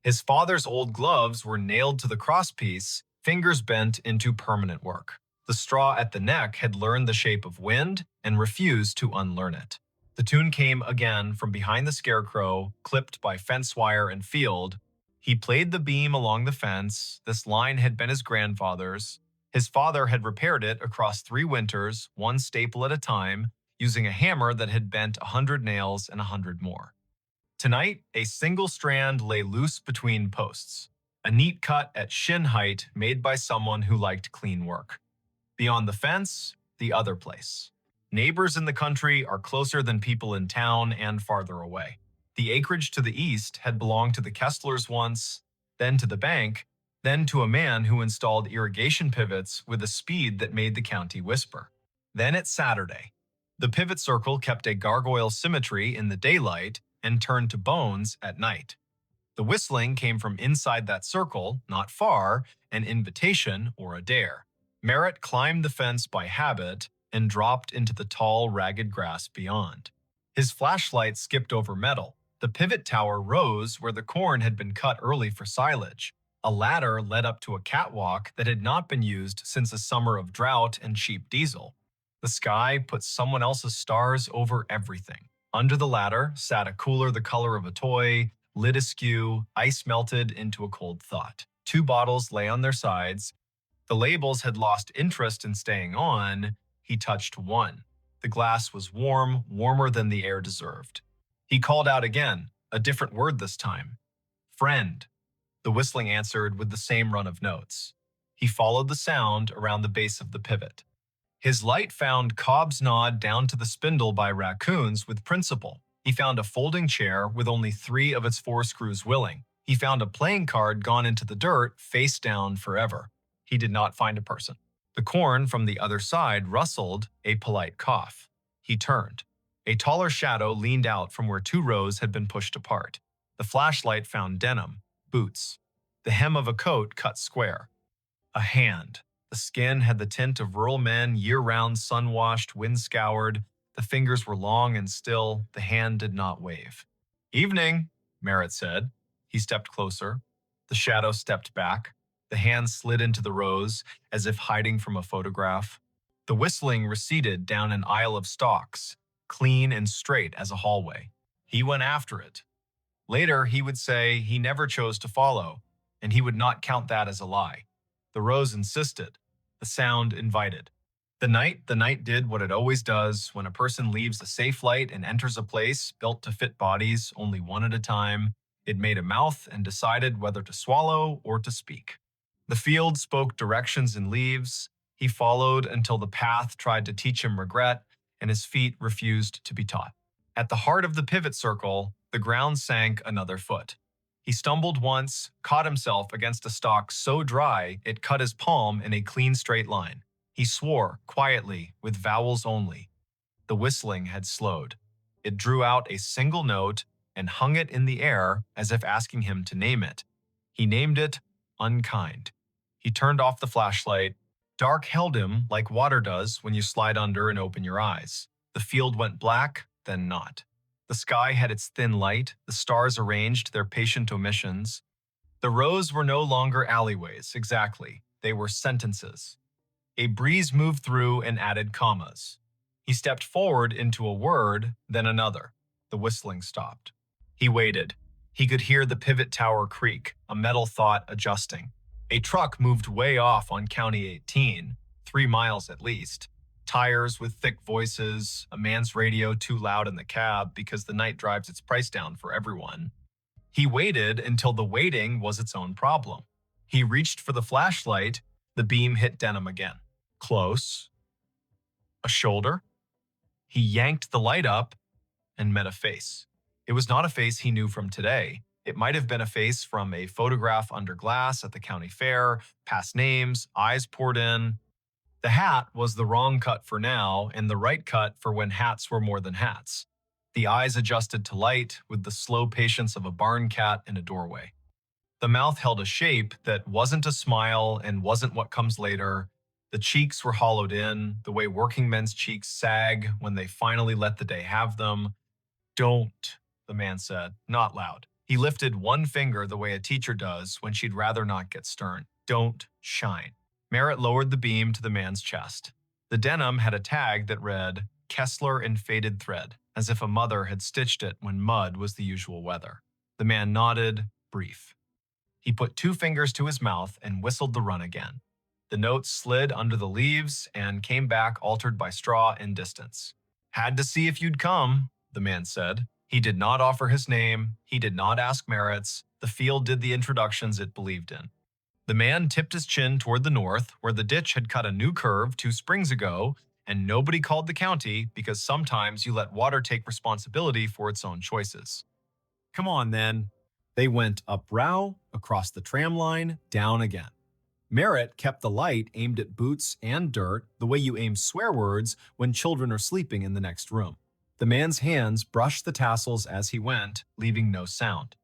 His father's old gloves were nailed to the crosspiece, fingers bent into permanent work. The straw at the neck had learned the shape of wind and refused to unlearn it. The tune came again from behind the scarecrow, clipped by fence wire and field. He played the beam along the fence. This line had been his grandfather's. His father had repaired it across 3 winters, one staple at a time, using a hammer that had bent 100 nails and 100 more. Tonight, a single strand lay loose between posts, a neat cut at shin height made by someone who liked clean work. Beyond the fence, the other place. Neighbors in the country are closer than people in town and farther away. The acreage to the east had belonged to the Kesslers once, then to the bank, then to a man who installed irrigation pivots with a speed that made the county whisper. Then it's Saturday. The pivot circle kept a gargoyle symmetry in the daylight and turned to bones at night. The whistling came from inside that circle, not far, an invitation or a dare. Merritt climbed the fence by habit and dropped into the tall, ragged grass beyond. His flashlight skipped over metal. The pivot tower rose where the corn had been cut early for silage. A ladder led up to a catwalk that had not been used since a summer of drought and cheap diesel. The sky put someone else's stars over everything. Under the ladder sat a cooler the color of a toy, lid askew, ice melted into a cold thought. 2 bottles lay on their sides. The labels had lost interest in staying on. He touched one. The glass was warm, warmer than the air deserved. He called out again, a different word this time. Friend. The whistling answered with the same run of notes. He followed the sound around the base of the pivot. His light found Cobb's Nod down to the spindle by raccoons with principle. He found a folding chair with only 3 of its 4 screws willing. He found a playing card gone into the dirt, face down forever. He did not find a person. The corn from the other side rustled, a polite cough. He turned. A taller shadow leaned out from where 2 rows had been pushed apart. The flashlight found denim, boots, the hem of a coat cut square. A hand. The skin had the tint of rural men, year-round, sun-washed, wind-scoured. The fingers were long and still. The hand did not wave. Evening, Merritt said. He stepped closer. The shadow stepped back. The hand slid into the rows, as if hiding from a photograph. The whistling receded down an aisle of stalks, clean and straight as a hallway. He went after it. Later, he would say he never chose to follow, and he would not count that as a lie. The rows insisted. The sound invited. The night did what it always does when a person leaves a safe light and enters a place built to fit bodies only one at a time. It made a mouth and decided whether to swallow or to speak. The field spoke directions in leaves. He followed until the path tried to teach him regret, and his feet refused to be taught. At the heart of the pivot circle, the ground sank another foot. He stumbled once, caught himself against a stalk so dry it cut his palm in a clean straight line. He swore, quietly, with vowels only. The whistling had slowed. It drew out a single note and hung it in the air as if asking him to name it. He named it Unkind. He turned off the flashlight. Dark held him like water does when you slide under and open your eyes. The field went black, then not. The sky had its thin light, the stars arranged their patient omissions. The rows were no longer alleyways, exactly. They were sentences. A breeze moved through and added commas. He stepped forward into a word, then another. The whistling stopped. He waited. He could hear the pivot tower creak, a metal thought adjusting. A truck moved way off on County 18, 3 miles at least. Tires with thick voices, a man's radio too loud in the cab because the night drives its price down for everyone. He waited until the waiting was its own problem. He reached for the flashlight. The beam hit Denham again. Close. A shoulder. He yanked the light up and met a face. It was not a face he knew from today. It might have been a face from a photograph under glass at the county fair, past names, eyes poured in. The hat was the wrong cut for now and the right cut for when hats were more than hats. The eyes adjusted to light with the slow patience of a barn cat in a doorway. The mouth held a shape that wasn't a smile and wasn't what comes later. The cheeks were hollowed in, the way working men's cheeks sag when they finally let the day have them. Don't, the man said, not loud. He lifted one finger the way a teacher does when she'd rather not get stern. Don't shine. Merritt lowered the beam to the man's chest. The denim had a tag that read, Kessler in faded thread, as if a mother had stitched it when mud was the usual weather. The man nodded, brief. He put two fingers to his mouth and whistled the run again. The note slid under the leaves and came back altered by straw and distance. Had to see if you'd come, the man said. He did not offer his name. He did not ask Merritt's. The field did the introductions it believed in. The man tipped his chin toward the north, where the ditch had cut a new curve 2 springs ago, and nobody called the county because sometimes you let water take responsibility for its own choices. Come on, then. They went up Row, across the tram line, down again. Merritt kept the light aimed at boots and dirt the way you aim swear words when children are sleeping in the next room. The man's hands brushed the tassels as he went, leaving no sound.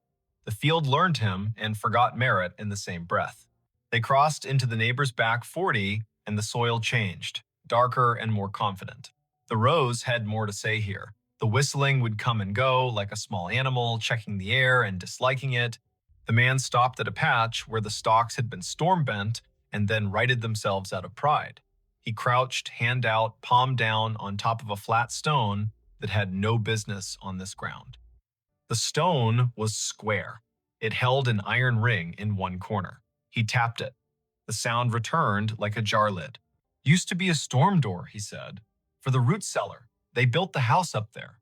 The field learned him and forgot Merritt in the same breath. They crossed into the neighbor's back 40, and the soil changed, darker and more confident. The rows had more to say here. The whistling would come and go like a small animal, checking the air and disliking it. The man stopped at a patch where the stalks had been storm-bent and then righted themselves out of pride. He crouched, hand out, palm down, on top of a flat stone that had no business on this ground. The stone was square. It held an iron ring in one corner. He tapped it. The sound returned like a jar lid. Used to be a storm door, he said. For the root cellar. They built the house up there.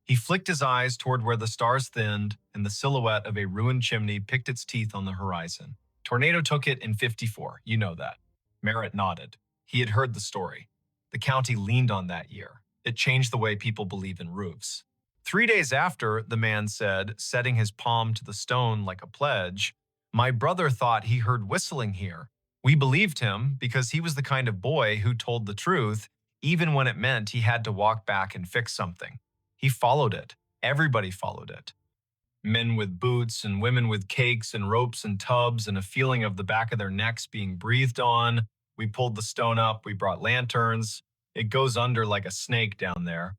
He flicked his eyes toward where the stars thinned and the silhouette of a ruined chimney picked its teeth on the horizon. Tornado took it in '54, you know that. Merritt nodded. He had heard the story. The county leaned on that year. It changed the way people believe in roofs. 3 days after, the man said, setting his palm to the stone like a pledge, my brother thought he heard whistling here. We believed him because he was the kind of boy who told the truth, even when it meant he had to walk back and fix something. He followed it. Everybody followed it. Men with boots and women with cakes and ropes and tubs and a feeling of the back of their necks being breathed on. We pulled the stone up. We brought lanterns. It goes under like a snake down there.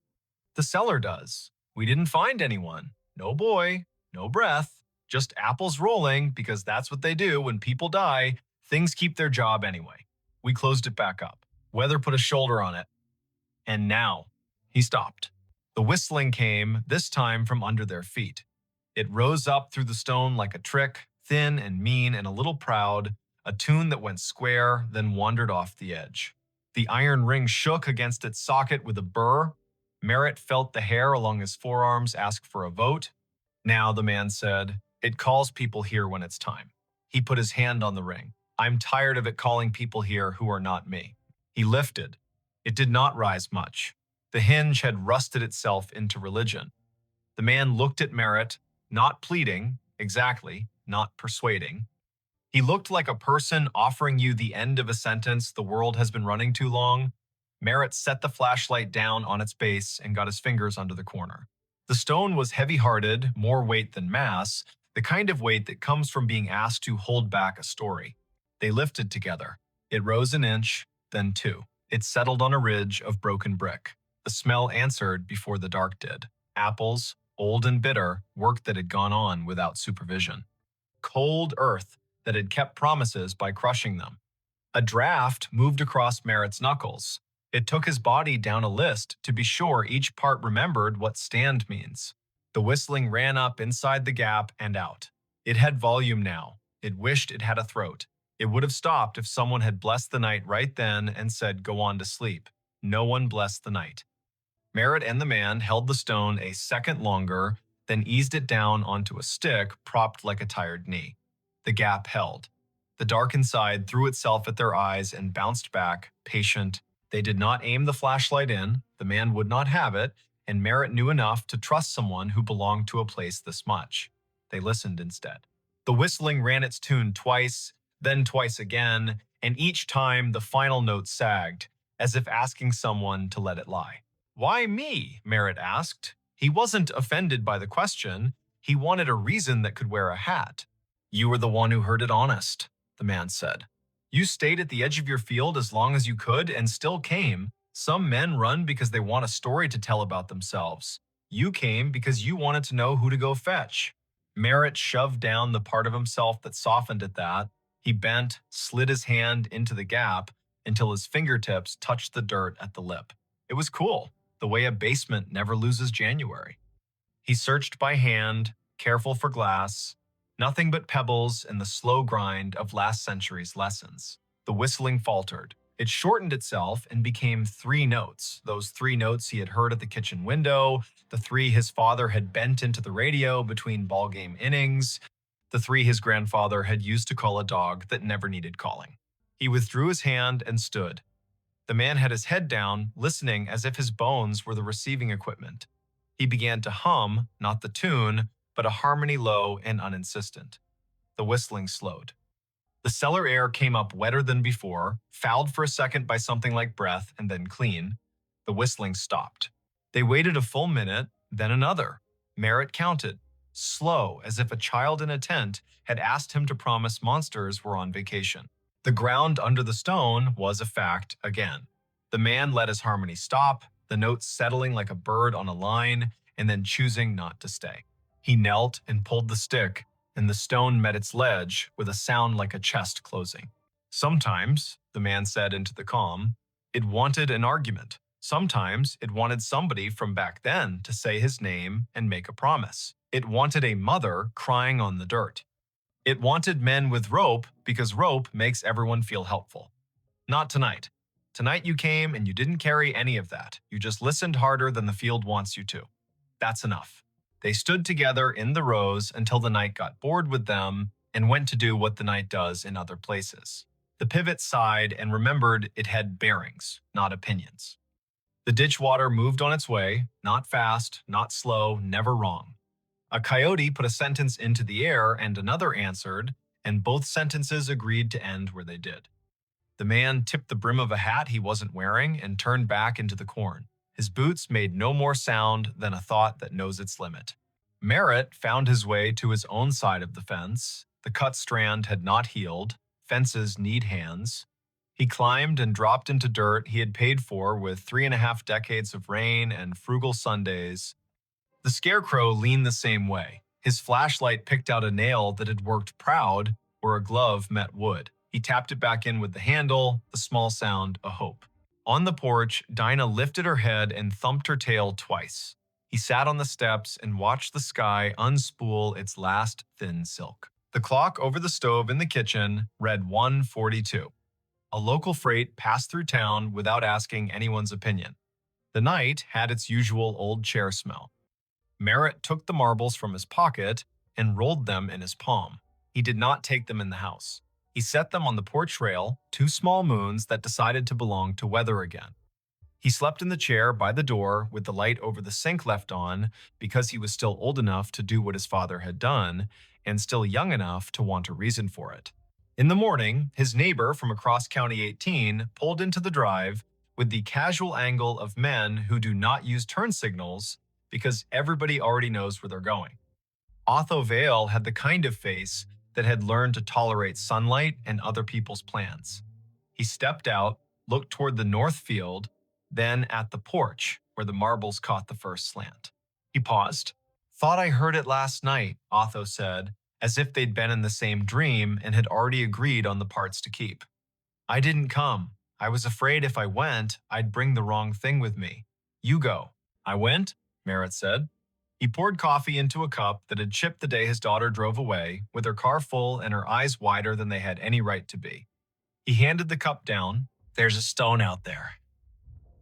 The cellar does. We didn't find anyone. No boy, no breath, just apples rolling because that's what they do when people die. Things keep their job anyway. We closed it back up. Weather put a shoulder on it. And now, he stopped. The whistling came, this time from under their feet. It rose up through the stone like a trick, thin and mean and a little proud, a tune that went square, then wandered off the edge. The iron ring shook against its socket with a burr. Merritt felt the hair along his forearms ask for a vote. Now, the man said, it calls people here when it's time. He put his hand on the ring. I'm tired of it calling people here who are not me. He lifted. It did not rise much. The hinge had rusted itself into religion. The man looked at Merritt, not pleading, exactly, not persuading. He looked like a person offering you the end of a sentence the world has been running too long. Merritt set the flashlight down on its base and got his fingers under the corner. The stone was heavy-hearted, more weight than mass, the kind of weight that comes from being asked to hold back a story. They lifted together. It rose an inch, then 2. It settled on a ridge of broken brick. The smell answered before the dark did. Apples, old and bitter, work that had gone on without supervision. Cold earth that had kept promises by crushing them. A draft moved across Merritt's knuckles. It took his body down a list to be sure each part remembered what stand means. The whistling ran up inside the gap and out. It had volume now. It wished it had a throat. It would have stopped if someone had blessed the night right then and said, go on to sleep. No one blessed the night. Merritt and the man held the stone a second longer, then eased it down onto a stick propped like a tired knee. The gap held. The dark inside threw itself at their eyes and bounced back, patient. They did not aim the flashlight in, the man would not have it, and Merritt knew enough to trust someone who belonged to a place this much. They listened instead. The whistling ran its tune twice, then twice again, and each time the final note sagged, as if asking someone to let it lie. "Why me?" Merritt asked. He wasn't offended by the question. He wanted a reason that could wear a hat. "You were the one who heard it honest," the man said. "You stayed at the edge of your field as long as you could and still came. Some men run because they want a story to tell about themselves. You came because you wanted to know who to go fetch." Merritt shoved down the part of himself that softened at that. He bent, slid his hand into the gap until his fingertips touched the dirt at the lip. It was cool, the way a basement never loses January. He searched by hand, careful for glass, nothing but pebbles and the slow grind of last century's lessons. The whistling faltered. It shortened itself and became 3 notes, those 3 notes he had heard at the kitchen window, the 3 his father had bent into the radio between ballgame innings, the 3 his grandfather had used to call a dog that never needed calling. He withdrew his hand and stood. The man had his head down, listening as if his bones were the receiving equipment. He began to hum, not the tune, but a harmony low and uninsistent. The whistling slowed. The cellar air came up wetter than before, fouled for a second by something like breath and then clean. The whistling stopped. They waited a full minute, then another. Merritt counted, slow as if a child in a tent had asked him to promise monsters were on vacation. The ground under the stone was a fact again. The man let his harmony stop, the notes settling like a bird on a line, and then choosing not to stay. He knelt and pulled the stick, and the stone met its ledge with a sound like a chest closing. "Sometimes," the man said into the calm, "it wanted an argument. Sometimes it wanted somebody from back then to say his name and make a promise. It wanted a mother crying on the dirt. It wanted men with rope because rope makes everyone feel helpful. Not tonight. Tonight you came and you didn't carry any of that. You just listened harder than the field wants you to. That's enough." They stood together in the rows until the night got bored with them and went to do what the night does in other places. The pivot sighed and remembered it had bearings, not opinions. The ditch water moved on its way, not fast, not slow, never wrong. A coyote put a sentence into the air and another answered, and both sentences agreed to end where they did. The man tipped the brim of a hat he wasn't wearing and turned back into the corn. His boots made no more sound than a thought that knows its limit. Merritt found his way to his own side of the fence. The cut strand had not healed. Fences need hands. He climbed and dropped into dirt he had paid for with 3.5 decades of rain and frugal Sundays. The scarecrow leaned the same way. His flashlight picked out a nail that had worked proud where a glove met wood. He tapped it back in with the handle, the small sound a hope. On the porch, Dinah lifted her head and thumped her tail twice. He sat on the steps and watched the sky unspool its last thin silk. The clock over the stove in the kitchen read 1:42. A local freight passed through town without asking anyone's opinion. The night had its usual old chair smell. Merritt took the marbles from his pocket and rolled them in his palm. He did not take them in the house. He set them on the porch rail, 2 small moons that decided to belong to weather again. He slept in the chair by the door with the light over the sink left on because he was still old enough to do what his father had done and still young enough to want a reason for it. In the morning, his neighbor from across County 18 pulled into the drive with the casual angle of men who do not use turn signals because everybody already knows where they're going. Otho Vale had the kind of face that had learned to tolerate sunlight and other people's plans. He stepped out, looked toward the north field, then at the porch where the marbles caught the first slant. He paused. "Thought I heard it last night," Otho said, as if they'd been in the same dream and had already agreed on the parts to keep. "I didn't come. I was afraid if I went, I'd bring the wrong thing with me. You go." "I went?" Merritt said. He poured coffee into a cup that had chipped the day his daughter drove away, with her car full and her eyes wider than they had any right to be. He handed the cup down. "There's a stone out there.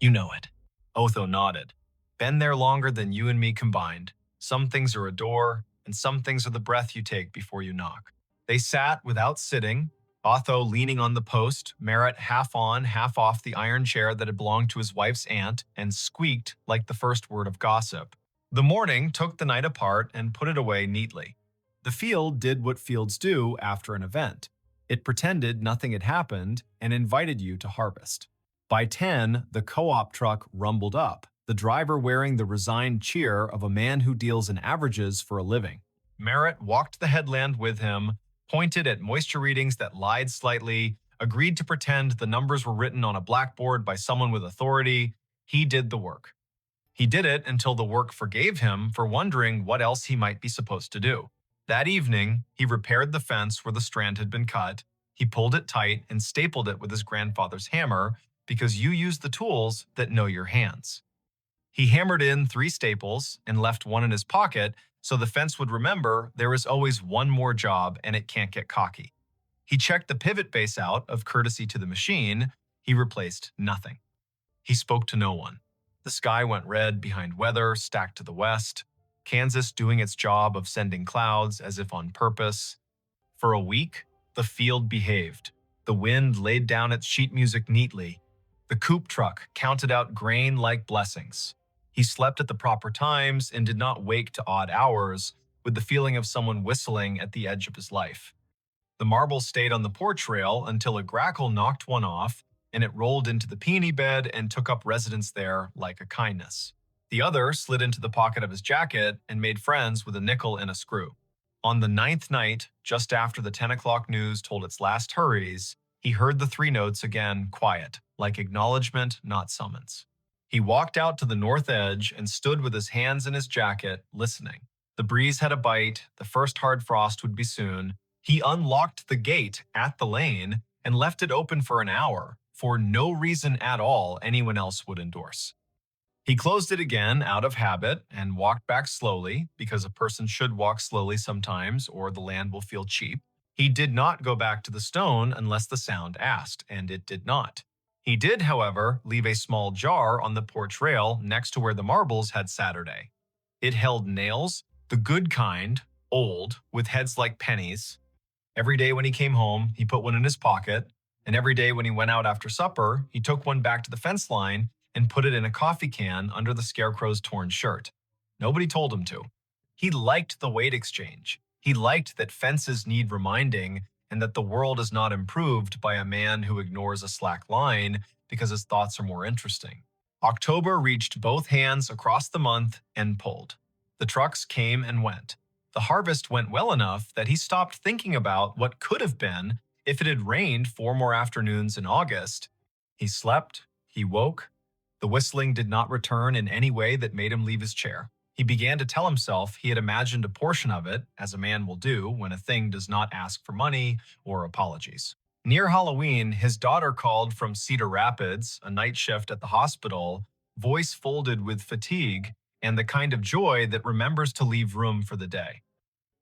You know it." Otho nodded. "Been there longer than you and me combined. Some things are a door, and some things are the breath you take before you knock." They sat without sitting, Otho leaning on the post, Merritt half on, half off the iron chair that had belonged to his wife's aunt, and squeaked like the first word of gossip. The morning took the night apart and put it away neatly. The field did what fields do after an event. It pretended nothing had happened and invited you to harvest. By 10, the co-op truck rumbled up, the driver wearing the resigned cheer of a man who deals in averages for a living. Merritt walked the headland with him, pointed at moisture readings that lied slightly, agreed to pretend the numbers were written on a blackboard by someone with authority. He did the work. He did it until the work forgave him for wondering what else he might be supposed to do. That evening, he repaired the fence where the strand had been cut. He pulled it tight and stapled it with his grandfather's hammer because you use the tools that know your hands. He hammered in 3 staples and left one in his pocket so the fence would remember there is always one more job and it can't get cocky. He checked the pivot base out of courtesy to the machine. He replaced nothing. He spoke to no one. The sky went red behind weather stacked to the west, Kansas doing its job of sending clouds as if on purpose. For a week, the field behaved. The wind laid down its sheet music neatly. The coupe truck counted out grain like blessings. He slept at the proper times and did not wake to odd hours with the feeling of someone whistling at the edge of his life. The marbles stayed on the porch rail until a grackle knocked one off and it rolled into the peony bed and took up residence there like a kindness. The other slid into the pocket of his jacket and made friends with a nickel and a screw. On the 9th night, just after the 10 o'clock news told its last hurries, he heard the 3 notes again quiet, like acknowledgement, not summons. He walked out to the north edge and stood with his hands in his jacket, listening. The breeze had a bite, the first hard frost would be soon. He unlocked the gate at the lane and left it open for an hour, for no reason at all anyone else would endorse. He closed it again out of habit and walked back slowly, because a person should walk slowly sometimes or the land will feel cheap. He did not go back to the stone unless the sound asked, and it did not. He did, however, leave a small jar on the porch rail next to where the marbles had Saturday. It held nails, the good kind, old, with heads like pennies. Every day when he came home, he put one in his pocket, and every day when he went out after supper, he took one back to the fence line and put it in a coffee can under the scarecrow's torn shirt. Nobody told him to. He liked the weight exchange. He liked that fences need reminding and that the world is not improved by a man who ignores a slack line because his thoughts are more interesting. October reached both hands across the month and pulled. The trucks came and went. The harvest went well enough that he stopped thinking about what could have been if it had rained 4 more afternoons in August. He slept, he woke. The whistling did not return in any way that made him leave his chair. He began to tell himself he had imagined a portion of it, as a man will do when a thing does not ask for money or apologies. Near Halloween, his daughter called from Cedar Rapids, a night shift at the hospital, voice folded with fatigue and the kind of joy that remembers to leave room for the day.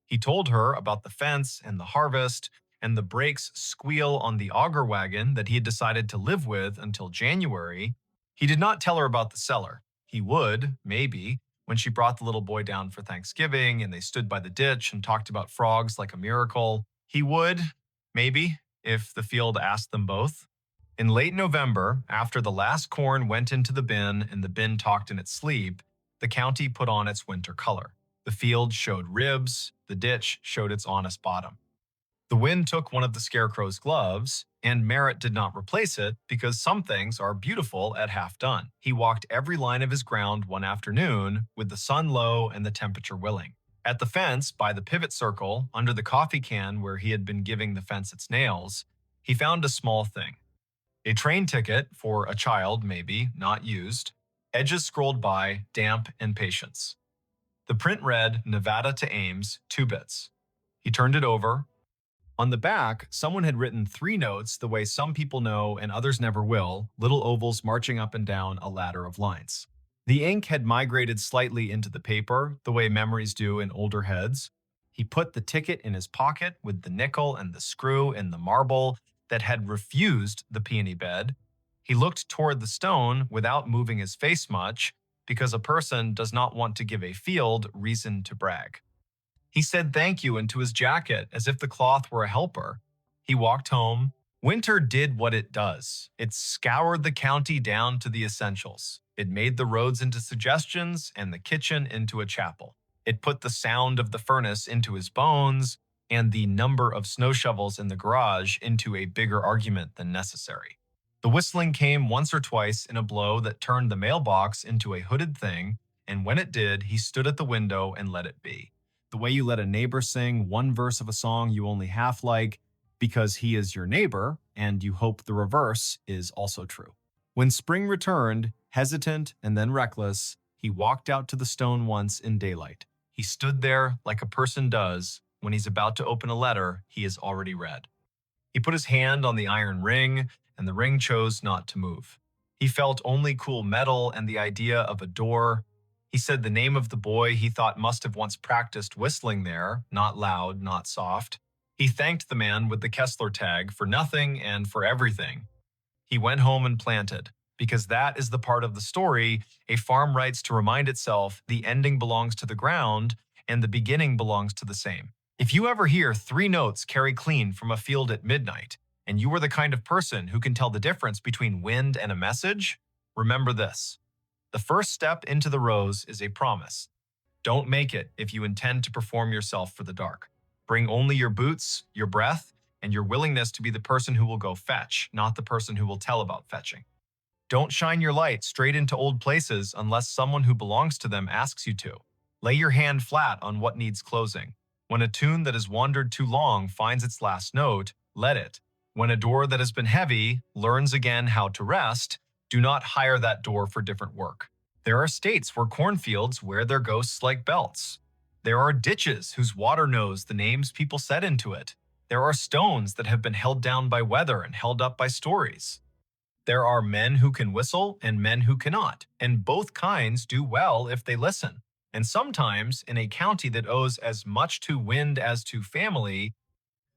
He told her about the fence and the harvest and the brakes squeal on the auger wagon that he had decided to live with until January. He did not tell her about the cellar. He would, maybe, when she brought the little boy down for Thanksgiving and they stood by the ditch and talked about frogs like a miracle. He would, maybe, if the field asked them both. In late November, after the last corn went into the bin and the bin talked in its sleep, the county put on its winter color. The field showed ribs, the ditch showed its honest bottom. The wind took one of the scarecrow's gloves, and Merritt did not replace it because some things are beautiful at half done. He walked every line of his ground one afternoon with the sun low and the temperature willing. At the fence, by the pivot circle, under the coffee can where he had been giving the fence its nails, he found a small thing. A train ticket for a child, maybe, not used. Edges scrolled by, damp and patience. The print read, Nevada to Ames, 2 bits. He turned it over. On the back, someone had written 3 notes the way some people know and others never will, little ovals marching up and down a ladder of lines. The ink had migrated slightly into the paper, the way memories do in older heads. He put the ticket in his pocket with the nickel and the screw and the marble that had refused the peony bed. He looked toward the stone without moving his face much, because a person does not want to give a field reason to brag. He said thank you into his jacket as if the cloth were a helper. He walked home. Winter did what it does. It scoured the county down to the essentials. It made the roads into suggestions and the kitchen into a chapel. It put the sound of the furnace into his bones and the number of snow shovels in the garage into a bigger argument than necessary. The whistling came once or twice in a blow that turned the mailbox into a hooded thing, and when it did, he stood at the window and let it be. The way you let a neighbor sing one verse of a song you only half like because he is your neighbor, and you hope the reverse is also true. When spring returned, hesitant and then reckless, he walked out to the stone once in daylight. He stood there like a person does when he's about to open a letter he has already read. He put his hand on the iron ring, and the ring chose not to move. He felt only cool metal and the idea of a door. He said the name of the boy he thought must have once practiced whistling there, not loud, not soft. He thanked the man with the Kessler tag for nothing and for everything. He went home and planted, because that is the part of the story a farm writes to remind itself the ending belongs to the ground and the beginning belongs to the same. If you ever hear 3 notes carry clean from a field at midnight, and you are the kind of person who can tell the difference between wind and a message, remember this. The first step into the rose is a promise. Don't make it if you intend to perform yourself for the dark. Bring only your boots, your breath, and your willingness to be the person who will go fetch, not the person who will tell about fetching. Don't shine your light straight into old places unless someone who belongs to them asks you to. Lay your hand flat on what needs closing. When a tune that has wandered too long finds its last note, let it. When a door that has been heavy learns again how to rest, do not hire that door for different work. There are states where cornfields wear their ghosts like belts. There are ditches whose water knows the names people set into it. There are stones that have been held down by weather and held up by stories. There are men who can whistle and men who cannot, and both kinds do well if they listen. And sometimes, in a county that owes as much to wind as to family,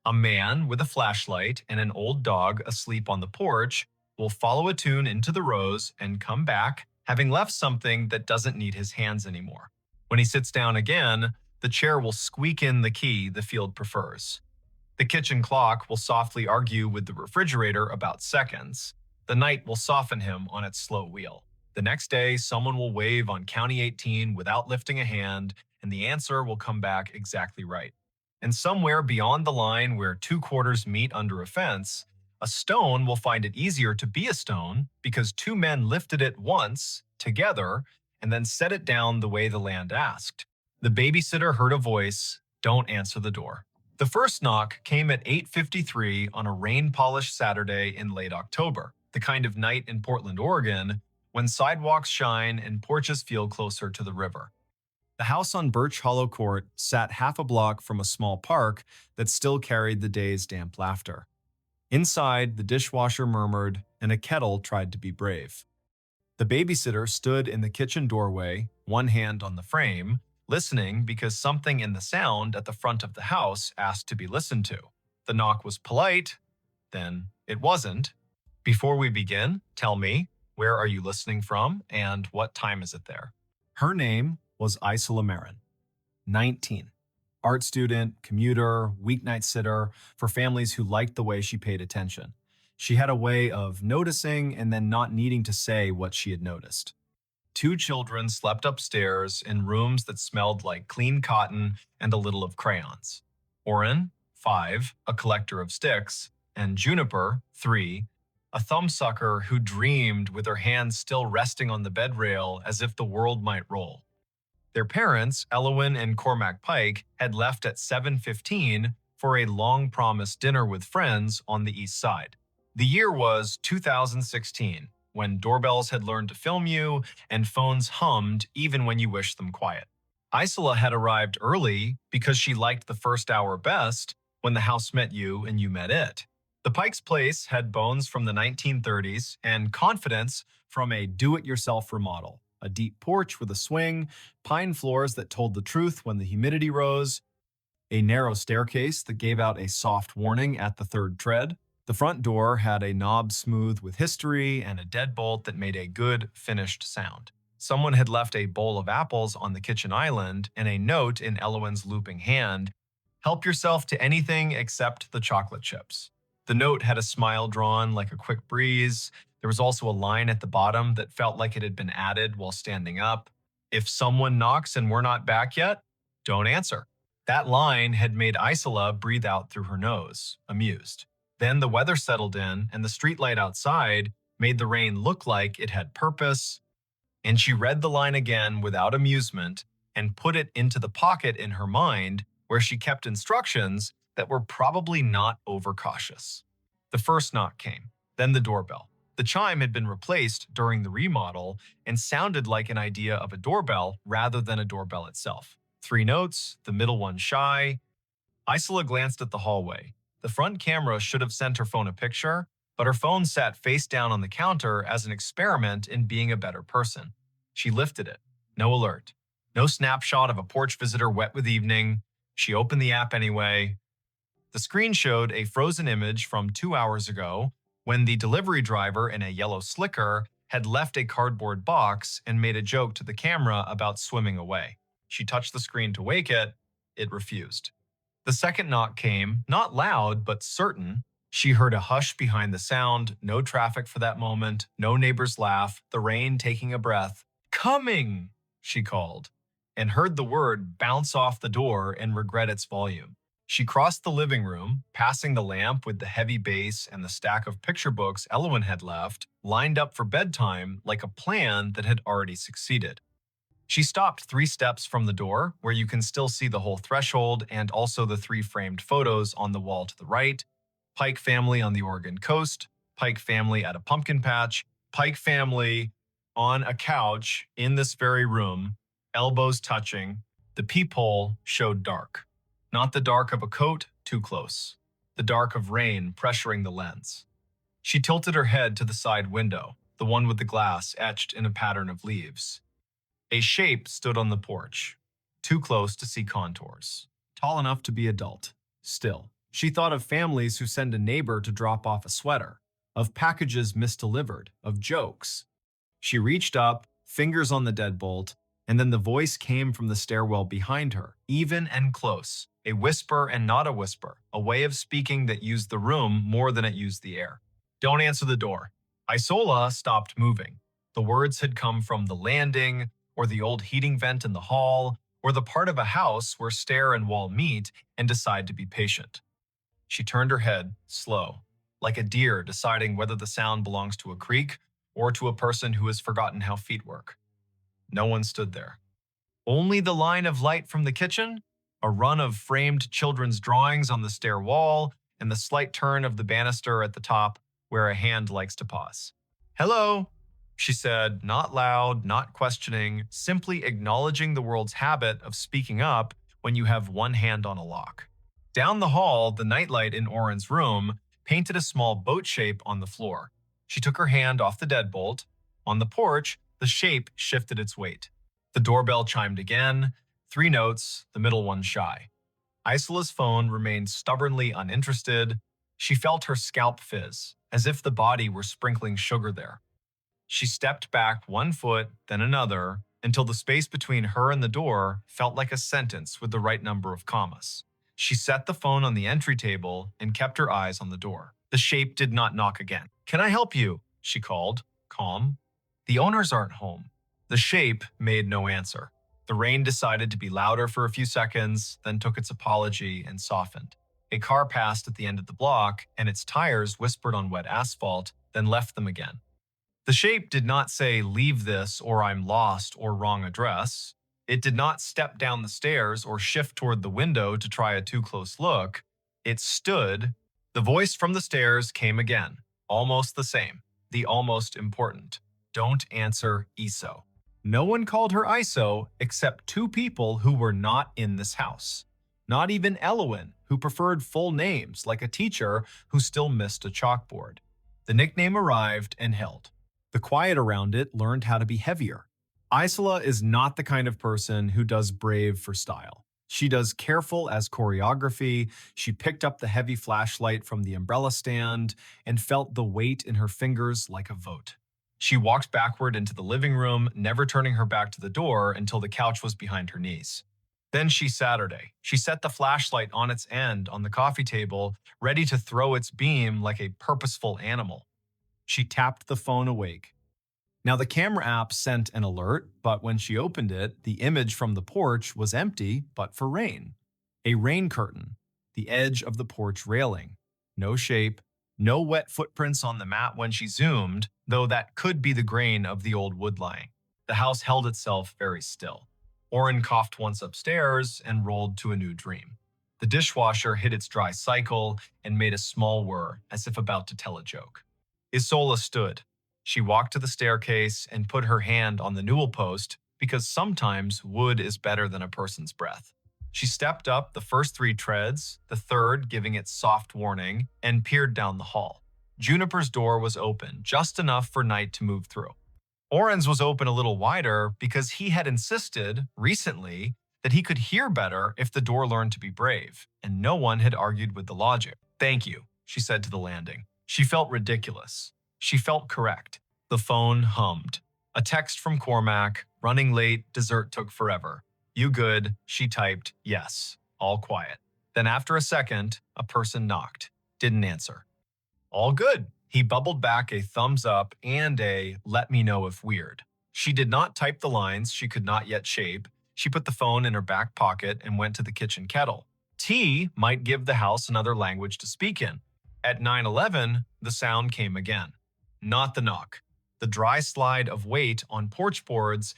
a man with a flashlight and an old dog asleep on the porch will follow a tune into the rose and come back, having left something that doesn't need his hands anymore. When he sits down again, the chair will squeak in the key the field prefers. The kitchen clock will softly argue with the refrigerator about seconds. The night will soften him on its slow wheel. The next day, someone will wave on County 18 without lifting a hand, and the answer will come back exactly right. And somewhere beyond the line where 2 quarters meet under a fence, a stone will find it easier to be a stone because 2 men lifted it once, together, and then set it down the way the land asked. The babysitter heard a voice, "Don't answer the door." The first knock came at 8:53 on a rain-polished Saturday in late October, the kind of night in Portland, Oregon, when sidewalks shine and porches feel closer to the river. The house on Birch Hollow Court sat half a block from a small park that still carried the day's damp laughter. Inside, the dishwasher murmured, and a kettle tried to be brave. The babysitter stood in the kitchen doorway, one hand on the frame, listening because something in the sound at the front of the house asked to be listened to. The knock was polite, then it wasn't. Before we begin, tell me, where are you listening from and what time is it there? Her name was Isola Marin, 19. Art student, commuter, weeknight sitter for families who liked the way she paid attention. She had a way of noticing and then not needing to say what she had noticed. 2 children slept upstairs in rooms that smelled like clean cotton and a little of crayons. Oren, 5, a collector of sticks, and Juniper, 3, a thumbsucker who dreamed with her hands still resting on the bed rail as if the world might roll. Their parents, Elowin and Cormac Pike, had left at 7:15 for a long-promised dinner with friends on the east side. The year was 2016, when doorbells had learned to film you and phones hummed even when you wished them quiet. Isola had arrived early because she liked the first hour best when the house met you and you met it. The Pike's place had bones from the 1930s and confidence from a do-it-yourself remodel. A deep porch with a swing, pine floors that told the truth when the humidity rose, a narrow staircase that gave out a soft warning at the 3rd tread. The front door had a knob smooth with history and a deadbolt that made a good, finished sound. Someone had left a bowl of apples on the kitchen island and a note in Elowin's looping hand, "Help yourself to anything except the chocolate chips." The note had a smile drawn like a quick breeze. There was also a line at the bottom that felt like it had been added while standing up. If someone knocks and we're not back yet, don't answer. That line had made Isola breathe out through her nose, amused. Then the weather settled in, and the streetlight outside made the rain look like it had purpose, and she read the line again without amusement and put it into the pocket in her mind where she kept instructions that were probably not overcautious. The first knock came, then the doorbell. The chime had been replaced during the remodel and sounded like an idea of a doorbell rather than a doorbell itself. 3 notes, the middle one shy. Isola glanced at the hallway. The front camera should have sent her phone a picture, but her phone sat face down on the counter as an experiment in being a better person. She lifted it. No alert. No snapshot of a porch visitor wet with evening. She opened the app anyway. The screen showed a frozen image from 2 hours ago when the delivery driver in a yellow slicker had left a cardboard box and made a joke to the camera about swimming away. She touched the screen to wake it. It refused. The second knock came, not loud, but certain. She heard a hush behind the sound, no traffic for that moment, no neighbor's laugh, the rain taking a breath. "Coming!" she called, and heard the word bounce off the door and regret its volume. She crossed the living room, passing the lamp with the heavy base and the stack of picture books Elwyn had left, lined up for bedtime like a plan that had already succeeded. She stopped 3 steps from the door, where you can still see the whole threshold and also the 3 framed photos on the wall to the right. Pike family on the Oregon coast, Pike family at a pumpkin patch, Pike family on a couch in this very room, elbows touching. The peephole showed dark. Not the dark of a coat, too close. The dark of rain pressuring the lens. She tilted her head to the side window, the one with the glass etched in a pattern of leaves. A shape stood on the porch, too close to see contours. Tall enough to be adult. Still, she thought of families who send a neighbor to drop off a sweater, of packages misdelivered, of jokes. She reached up, fingers on the deadbolt, and then the voice came from the stairwell behind her, even and close, a whisper and not a whisper, a way of speaking that used the room more than it used the air. "Don't answer the door." Isola stopped moving. The words had come from the landing, or the old heating vent in the hall, or the part of a house where stair and wall meet and decide to be patient. She turned her head, slow, like a deer deciding whether the sound belongs to a creek or to a person who has forgotten how feet work. No one stood there. Only the line of light from the kitchen, a run of framed children's drawings on the stair wall, and the slight turn of the banister at the top where a hand likes to pause. "Hello," she said, not loud, not questioning, simply acknowledging the world's habit of speaking up when you have one hand on a lock. Down the hall, the nightlight in Oren's room painted a small boat shape on the floor. She took her hand off the deadbolt. On the porch, the shape shifted its weight. The doorbell chimed again, 3 notes, the middle one shy. Isola's phone remained stubbornly uninterested. She felt her scalp fizz, as if the body were sprinkling sugar there. She stepped back 1 foot, then another, until the space between her and the door felt like a sentence with the right number of commas. She set the phone on the entry table and kept her eyes on the door. The shape did not knock again. "Can I help you?" she called, calm. "The owners aren't home." The shape made no answer. The rain decided to be louder for a few seconds, then took its apology and softened. A car passed at the end of the block, and its tires whispered on wet asphalt, then left them again. The shape did not say, "Leave this," or "I'm lost," or "Wrong address." It did not step down the stairs or shift toward the window to try a too close look. It stood. The voice from the stairs came again, almost the same, the almost important. "Don't answer ISO." No one called her ISO except 2 people who were not in this house. Not even Elwyn, who preferred full names like a teacher who still missed a chalkboard. The nickname arrived and held. The quiet around it learned how to be heavier. Isola is not the kind of person who does brave for style. She does careful as choreography. She picked up the heavy flashlight from the umbrella stand and felt the weight in her fingers like a vote. She walked backward into the living room, never turning her back to the door until the couch was behind her knees. Then Saturday. She set the flashlight on its end on the coffee table, ready to throw its beam like a purposeful animal. She tapped the phone awake. Now, the camera app sent an alert, but when she opened it, the image from the porch was empty but for rain. A rain curtain, the edge of the porch railing. No shape, no wet footprints on the mat when she zoomed, though that could be the grain of the old wood lying. The house held itself very still. Oren coughed once upstairs and rolled to a new dream. The dishwasher hit its dry cycle and made a small whir, as if about to tell a joke. Isola stood. She walked to the staircase and put her hand on the newel post because sometimes wood is better than a person's breath. She stepped up the first 3 treads, the third giving its soft warning, and peered down the hall. Juniper's door was open, just enough for night to move through. Oren's was open a little wider because he had insisted, recently, that he could hear better if the door learned to be brave, and no one had argued with the logic. "Thank you," she said to the landing. She felt ridiculous. She felt correct. The phone hummed. A text from Cormac, running late, dessert took forever. "You good?" She typed, "Yes." All quiet. Then after a second, a person knocked. Didn't answer. "All good." He bubbled back a thumbs up and a "let me know if weird." She did not type the lines she could not yet shape. She put the phone in her back pocket and went to the kitchen kettle. Tea might give the house another language to speak in. At 9:11, the sound came again. Not the knock. The dry slide of weight on porch boards,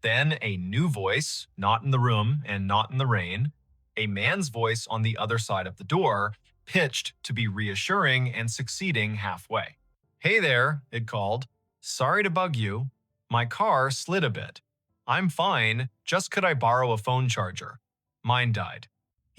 then a new voice, not in the room and not in the rain, a man's voice on the other side of the door, pitched to be reassuring and succeeding halfway. "Hey there," it called. "Sorry to bug you. My car slid a bit. I'm fine, just could I borrow a phone charger? Mine died."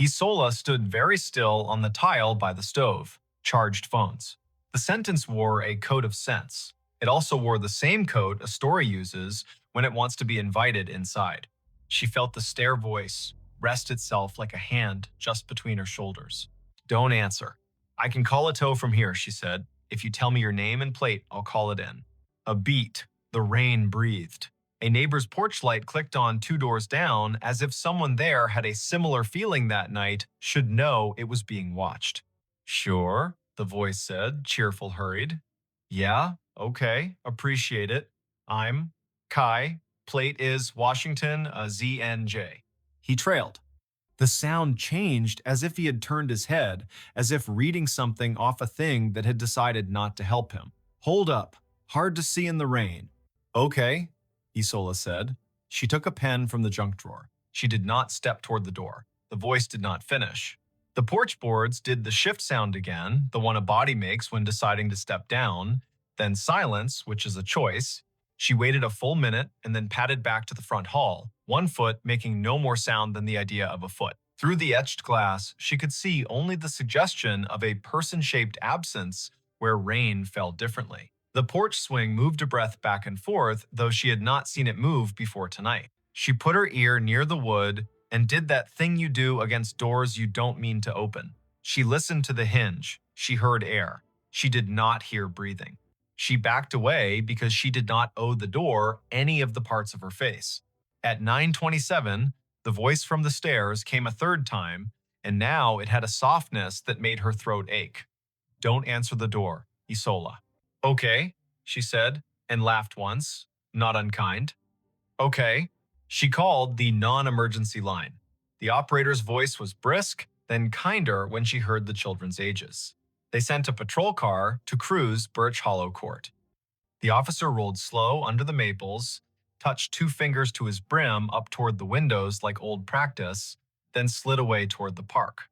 Isola stood very still on the tile by the stove. Charged phones. The sentence wore a coat of sense. It also wore the same coat a story uses when it wants to be invited inside. She felt the stair voice rest itself like a hand just between her shoulders. "Don't answer. I can call a tow from here," she said. "If you tell me your name and plate, I'll call it in." A beat. The rain breathed. A neighbor's porch light clicked on 2 doors down, as if someone there had a similar feeling that night, should know it was being watched. "Sure," the voice said, cheerful, hurried. "Yeah, okay, appreciate it. I'm Kai. Plate is Washington, ZNJ." He trailed. The sound changed as if he had turned his head, as if reading something off a thing that had decided not to help him. "Hold up. Hard to see in the rain." "Okay," Isola said. She took a pen from the junk drawer. She did not step toward the door. The voice did not finish. The porch boards did the shift sound again, the one a body makes when deciding to step down, then silence, which is a choice. She waited a full minute and then padded back to the front hall, one foot making no more sound than the idea of a foot. Through the etched glass, she could see only the suggestion of a person-shaped absence where rain fell differently. The porch swing moved a breath back and forth, though she had not seen it move before tonight. She put her ear near the wood and did that thing you do against doors you don't mean to open. She listened to the hinge. She heard air. She did not hear breathing. She backed away because she did not owe the door any of the parts of her face. At 9:27, the voice from the stairs came a third time, and now it had a softness that made her throat ache. "Don't answer the door, Isola." "Okay," she said, and laughed once, not unkind. "Okay." She called the non-emergency line. The operator's voice was brisk, then kinder when she heard the children's ages. They sent a patrol car to cruise Birch Hollow Court. The officer rolled slow under the maples, touched 2 fingers to his brim up toward the windows like old practice, then slid away toward the park.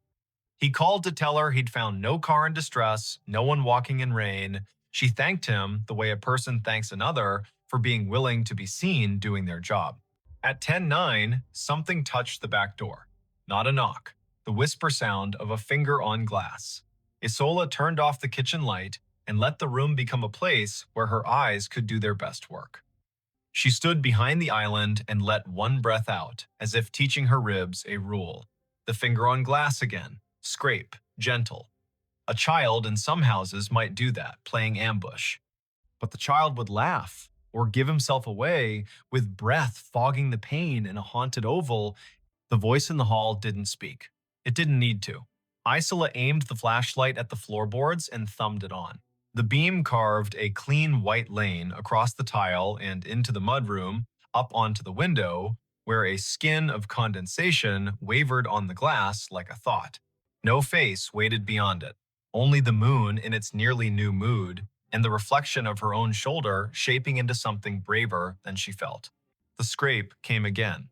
He called to tell her he'd found no car in distress, no one walking in rain. She thanked him the way a person thanks another for being willing to be seen doing their job. At 10:09, something touched the back door. Not a knock, the whisper sound of a finger on glass. Isola turned off the kitchen light and let the room become a place where her eyes could do their best work. She stood behind the island and let one breath out, as if teaching her ribs a rule. The finger on glass again. Scrape, gentle. A child in some houses might do that, playing ambush. But the child would laugh or give himself away with breath fogging the pain in a haunted oval, The voice in the hall didn't speak. It didn't need to. Isola aimed the flashlight at the floorboards and thumbed it on. The beam carved a clean white lane across the tile and into the mudroom, up onto the window, where a skin of condensation wavered on the glass like a thought. No face waited beyond it, only the moon in its nearly new mood, and the reflection of her own shoulder shaping into something braver than she felt. The scrape came again.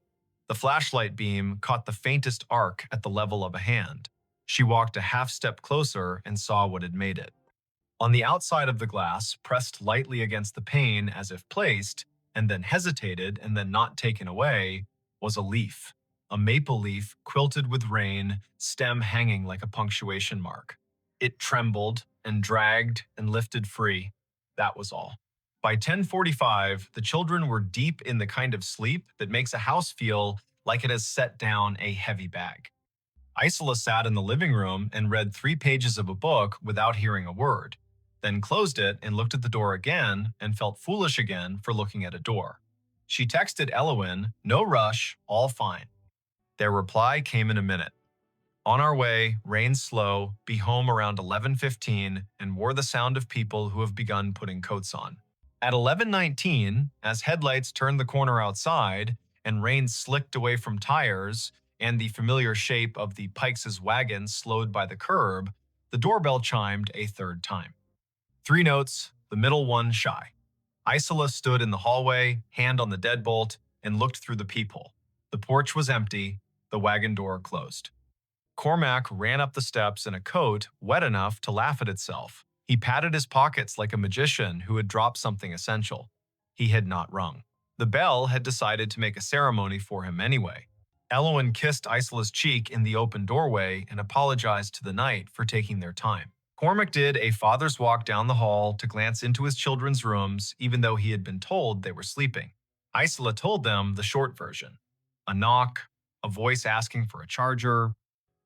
The flashlight beam caught the faintest arc at the level of a hand. She walked a half step closer and saw what had made it. On the outside of the glass, pressed lightly against the pane as if placed, and then hesitated and then not taken away, was a leaf. A maple leaf quilted with rain, stem hanging like a punctuation mark. It trembled and dragged and lifted free. That was all. By 10:45, the children were deep in the kind of sleep that makes a house feel like it has set down a heavy bag. Isola sat in the living room and read 3 pages of a book without hearing a word, then closed it and looked at the door again and felt foolish again for looking at a door. She texted Elowen, "No rush, all fine." Their reply came in a minute. "On our way, rain slow, be home around 11:15, and wore the sound of people who have begun putting coats on." At 11:19, as headlights turned the corner outside and rain slicked away from tires and the familiar shape of the Pikes' wagon slowed by the curb, the doorbell chimed a third time. 3 notes, the middle one shy. Isola stood in the hallway, hand on the deadbolt, and looked through the peephole. The porch was empty, the wagon door closed. Cormac ran up the steps in a coat wet enough to laugh at itself. He patted his pockets like a magician who had dropped something essential. He had not rung. The bell had decided to make a ceremony for him anyway. Elowen kissed Isola's cheek in the open doorway and apologized to the night for taking their time. Cormac did a father's walk down the hall to glance into his children's rooms, even though he had been told they were sleeping. Isola told them the short version. A knock, a voice asking for a charger,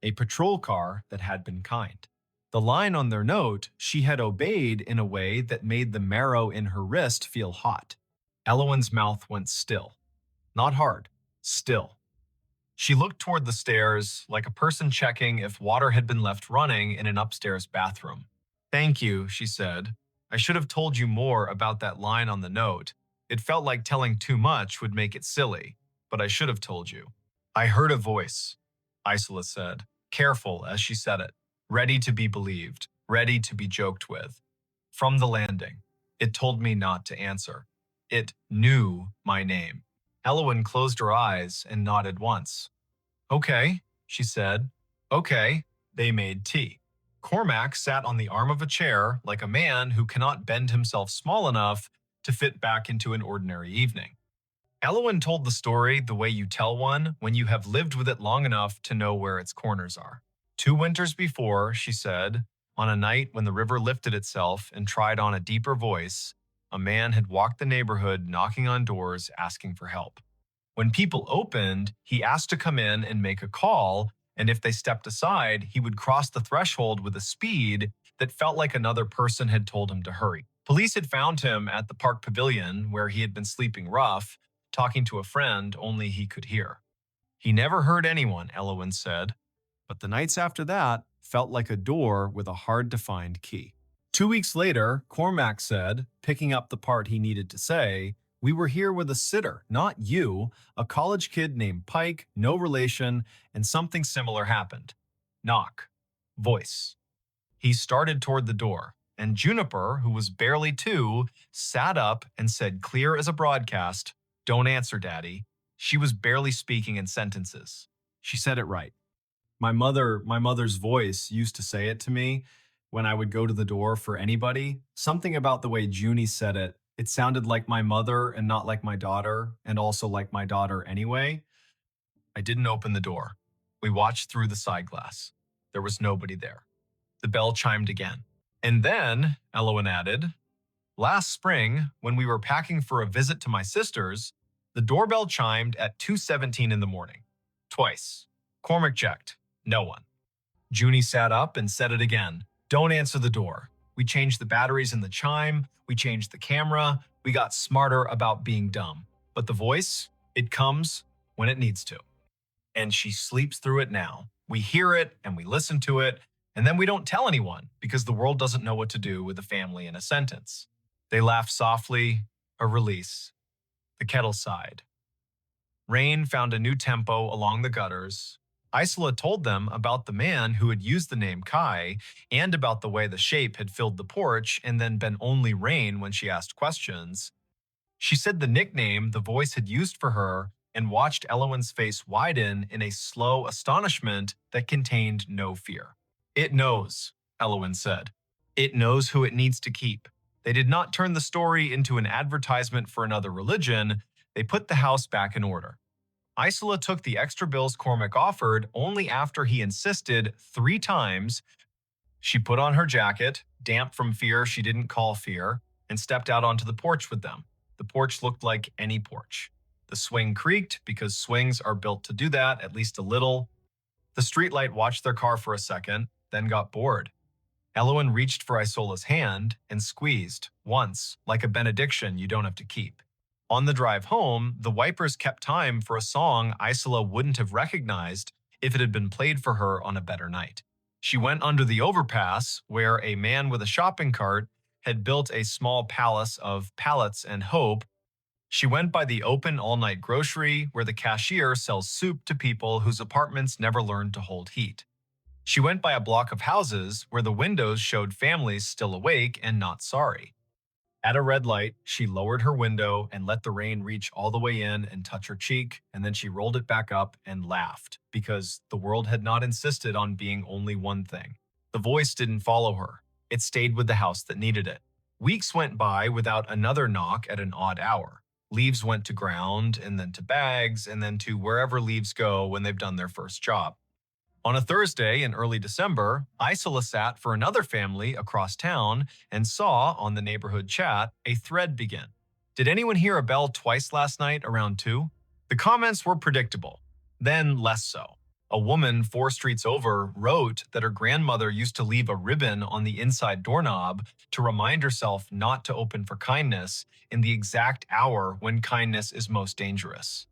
a patrol car that had been kind. The line on their note she had obeyed in a way that made the marrow in her wrist feel hot. Elowen's mouth went still. Not hard, still. She looked toward the stairs, like a person checking if water had been left running in an upstairs bathroom. "Thank you," she said. "I should have told you more about that line on the note. It felt like telling too much would make it silly, but I should have told you." "I heard a voice," Isola said, careful as she said it, ready to be believed, ready to be joked with. "From the landing. It told me not to answer. It knew my name." Elowen closed her eyes and nodded once. "Okay," she said. "Okay." They made tea. Cormac sat on the arm of a chair like a man who cannot bend himself small enough to fit back into an ordinary evening. Elowen told the story the way you tell one when you have lived with it long enough to know where its corners are. 2 winters before, she said, on a night when the river lifted itself and tried on a deeper voice, a man had walked the neighborhood knocking on doors asking for help. When people opened, he asked to come in and make a call, and if they stepped aside, he would cross the threshold with a speed that felt like another person had told him to hurry. Police had found him at the park pavilion where he had been sleeping rough, talking to a friend only he could hear. He never heard anyone, Elowen said, but the nights after that felt like a door with a hard-to-find key. 2 weeks later, Cormac said, picking up the part he needed to say, "We were here with a sitter, not you, a college kid named Pike, no relation, and something similar happened." Knock. Voice. He started toward the door, and Juniper, who was barely 2, sat up and said clear as a broadcast, "Don't answer, Daddy." She was barely speaking in sentences. She said it right. My mother's voice used to say it to me when I would go to the door for anybody. Something about the way Junie said it. It sounded like my mother and not like my daughter, and also like my daughter anyway. I didn't open the door. We watched through the side glass. There was nobody there. The bell chimed again. "And then," Elowen added, "last spring, when we were packing for a visit to my sister's, the doorbell chimed at 2:17 in the morning. Twice. Cormac checked. No one. Junie sat up and said it again. Don't answer the door. We changed the batteries in the chime. We changed the camera. We got smarter about being dumb. But the voice, it comes when it needs to." and she sleeps through it now. We hear it and we listen to it, and then we don't tell anyone because the world doesn't know what to do with a family in a sentence. They laughed softly, a release. The kettle sighed. Rain found a new tempo along the gutters. Isola told them about the man who had used the name Kai and about the way the shape had filled the porch and then been only Rain when she asked questions. She said the nickname the voice had used for her and watched Elowen's face widen in a slow astonishment that contained no fear. It knows, Elowen said. It knows who it needs to keep. They did not turn the story into an advertisement for another religion. They put the house back in order. Isola took the extra bills Cormac offered only after he insisted 3 times. She put on her jacket, damp from fear she didn't call fear, and stepped out onto the porch with them. The porch looked like any porch. The swing creaked because swings are built to do that, at least a little. The streetlight watched their car for a second, then got bored. Elowen reached for Isola's hand and squeezed, once, like a benediction you don't have to keep. On the drive home, the wipers kept time for a song Isola wouldn't have recognized if it had been played for her on a better night. She went under the overpass, where a man with a shopping cart had built a small palace of pallets and hope. She went by the open all-night grocery, where the cashier sells soup to people whose apartments never learned to hold heat. She went by a block of houses where the windows showed families still awake and not sorry. At a red light, she lowered her window and let the rain reach all the way in and touch her cheek, and then she rolled it back up and laughed, because the world had not insisted on being only one thing. The voice didn't follow her. It stayed with the house that needed it. Weeks went by without another knock at an odd hour. Leaves went to ground, and then to bags, and then to wherever leaves go when they've done their first job. On a Thursday in early December, Isola sat for another family across town and saw, on the neighborhood chat, a thread begin. Did anyone hear a bell twice last night around 2? The comments were predictable, then less so. A woman 4 streets over wrote that her grandmother used to leave a ribbon on the inside doorknob to remind herself not to open for kindness in the exact hour when kindness is most dangerous.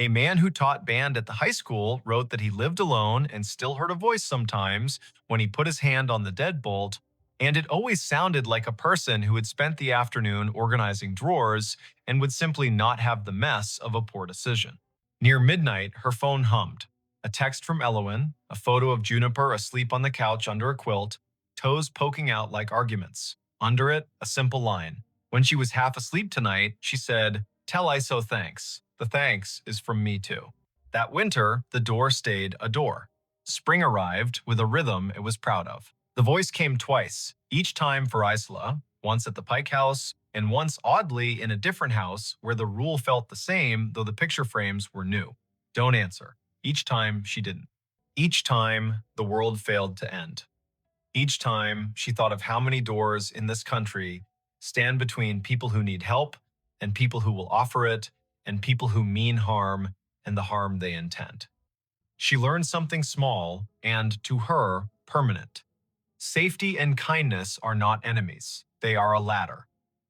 A man who taught band at the high school wrote that he lived alone and still heard a voice sometimes when he put his hand on the deadbolt, and it always sounded like a person who had spent the afternoon organizing drawers and would simply not have the mess of a poor decision. Near midnight, her phone hummed. A text from Elowen, a photo of Juniper asleep on the couch under a quilt, toes poking out like arguments. Under it, a simple line. When she was half asleep tonight, she said, "Tell ISO thanks. The thanks is from me too." That winter, the door stayed a door. Spring arrived with a rhythm it was proud of. The voice came twice, each time for Isola, once at the Pike House, and once oddly in a different house where the rule felt the same though the picture frames were new. Don't answer. Each time she didn't. Each time the world failed to end. Each time she thought of how many doors in this country stand between people who need help and people who will offer it, and people who mean harm and the harm they intend. She learned something small and, to her, permanent. Safety and kindness are not enemies. They are a ladder.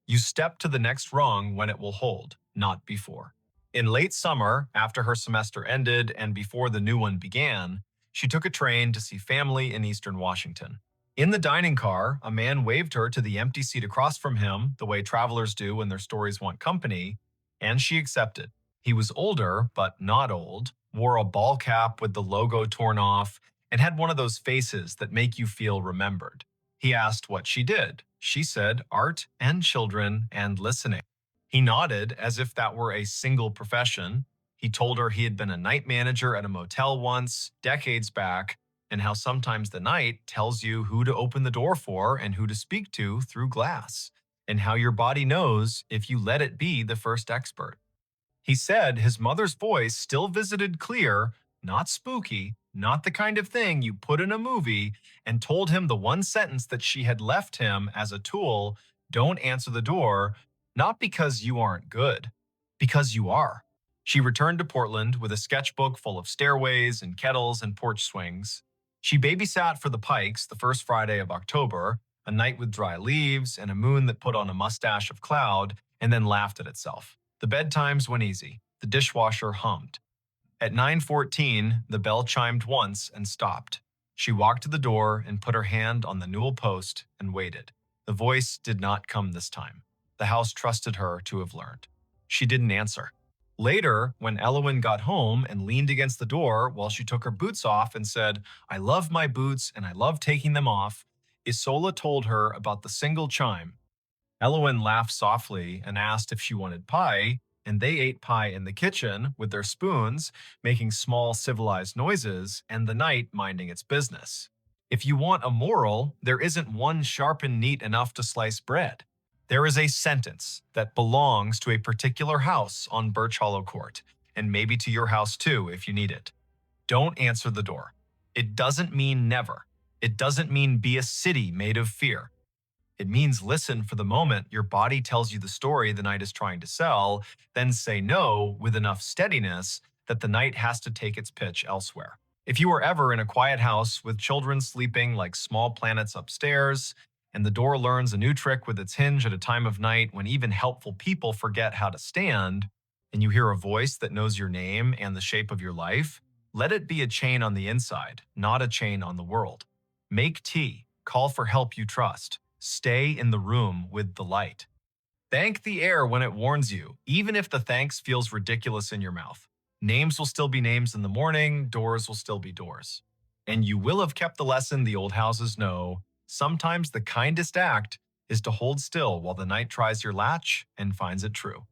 You step to the next rung when it will hold, not before. In late summer, after her semester ended and before the new one began, she took a train to see family in Eastern Washington. In the dining car, a man waved her to the empty seat across from him, the way travelers do when their stories want company, and she accepted. He was older, but not old, wore a ball cap with the logo torn off, and had one of those faces that make you feel remembered. He asked what she did. She said art and children and listening. He nodded as if that were a single profession. He told her he had been a night manager at a motel once, decades back, and how sometimes the night tells you who to open the door for and who to speak to through glass, and how your body knows if you let it be the first expert. He said his mother's voice still visited clear, not spooky, not the kind of thing you put in a movie, and told him the one sentence that she had left him as a tool: don't answer the door, not because you aren't good, because you are. She returned to Portland with a sketchbook full of stairways and kettles and porch swings. She babysat for the Pikes the first Friday of October, a night with dry leaves and a moon that put on a mustache of cloud and then laughed at itself. The bedtimes went easy. The dishwasher hummed. At 9:14, the bell chimed once and stopped. She walked to the door and put her hand on the newel post and waited. The voice did not come this time. The house trusted her to have learned. She didn't answer. Later, when Elowen got home and leaned against the door while she took her boots off and said, "I love my boots and I love taking them off," Isola told her about the single chime. Elowen laughed softly and asked if she wanted pie, and they ate pie in the kitchen with their spoons, making small civilized noises, and the night minding its business. If you want a moral, there isn't one sharp and neat enough to slice bread. There is a sentence that belongs to a particular house on Birch Hollow Court, and maybe to your house too if you need it. Don't answer the door. It doesn't mean never. It doesn't mean be a city made of fear. It means listen for the moment your body tells you the story the night is trying to sell, then say no with enough steadiness that the night has to take its pitch elsewhere. If you are ever in a quiet house with children sleeping like small planets upstairs, and the door learns a new trick with its hinge at a time of night when even helpful people forget how to stand, and you hear a voice that knows your name and the shape of your life, let it be a chain on the inside, not a chain on the world. Make tea, call for help you trust. Stay in the room with the light. Thank the air when it warns you, even if the thanks feels ridiculous in your mouth. Names will still be names in the morning, doors will still be doors. And you will have kept the lesson the old houses know. Sometimes the kindest act is to hold still while the night tries your latch and finds it true.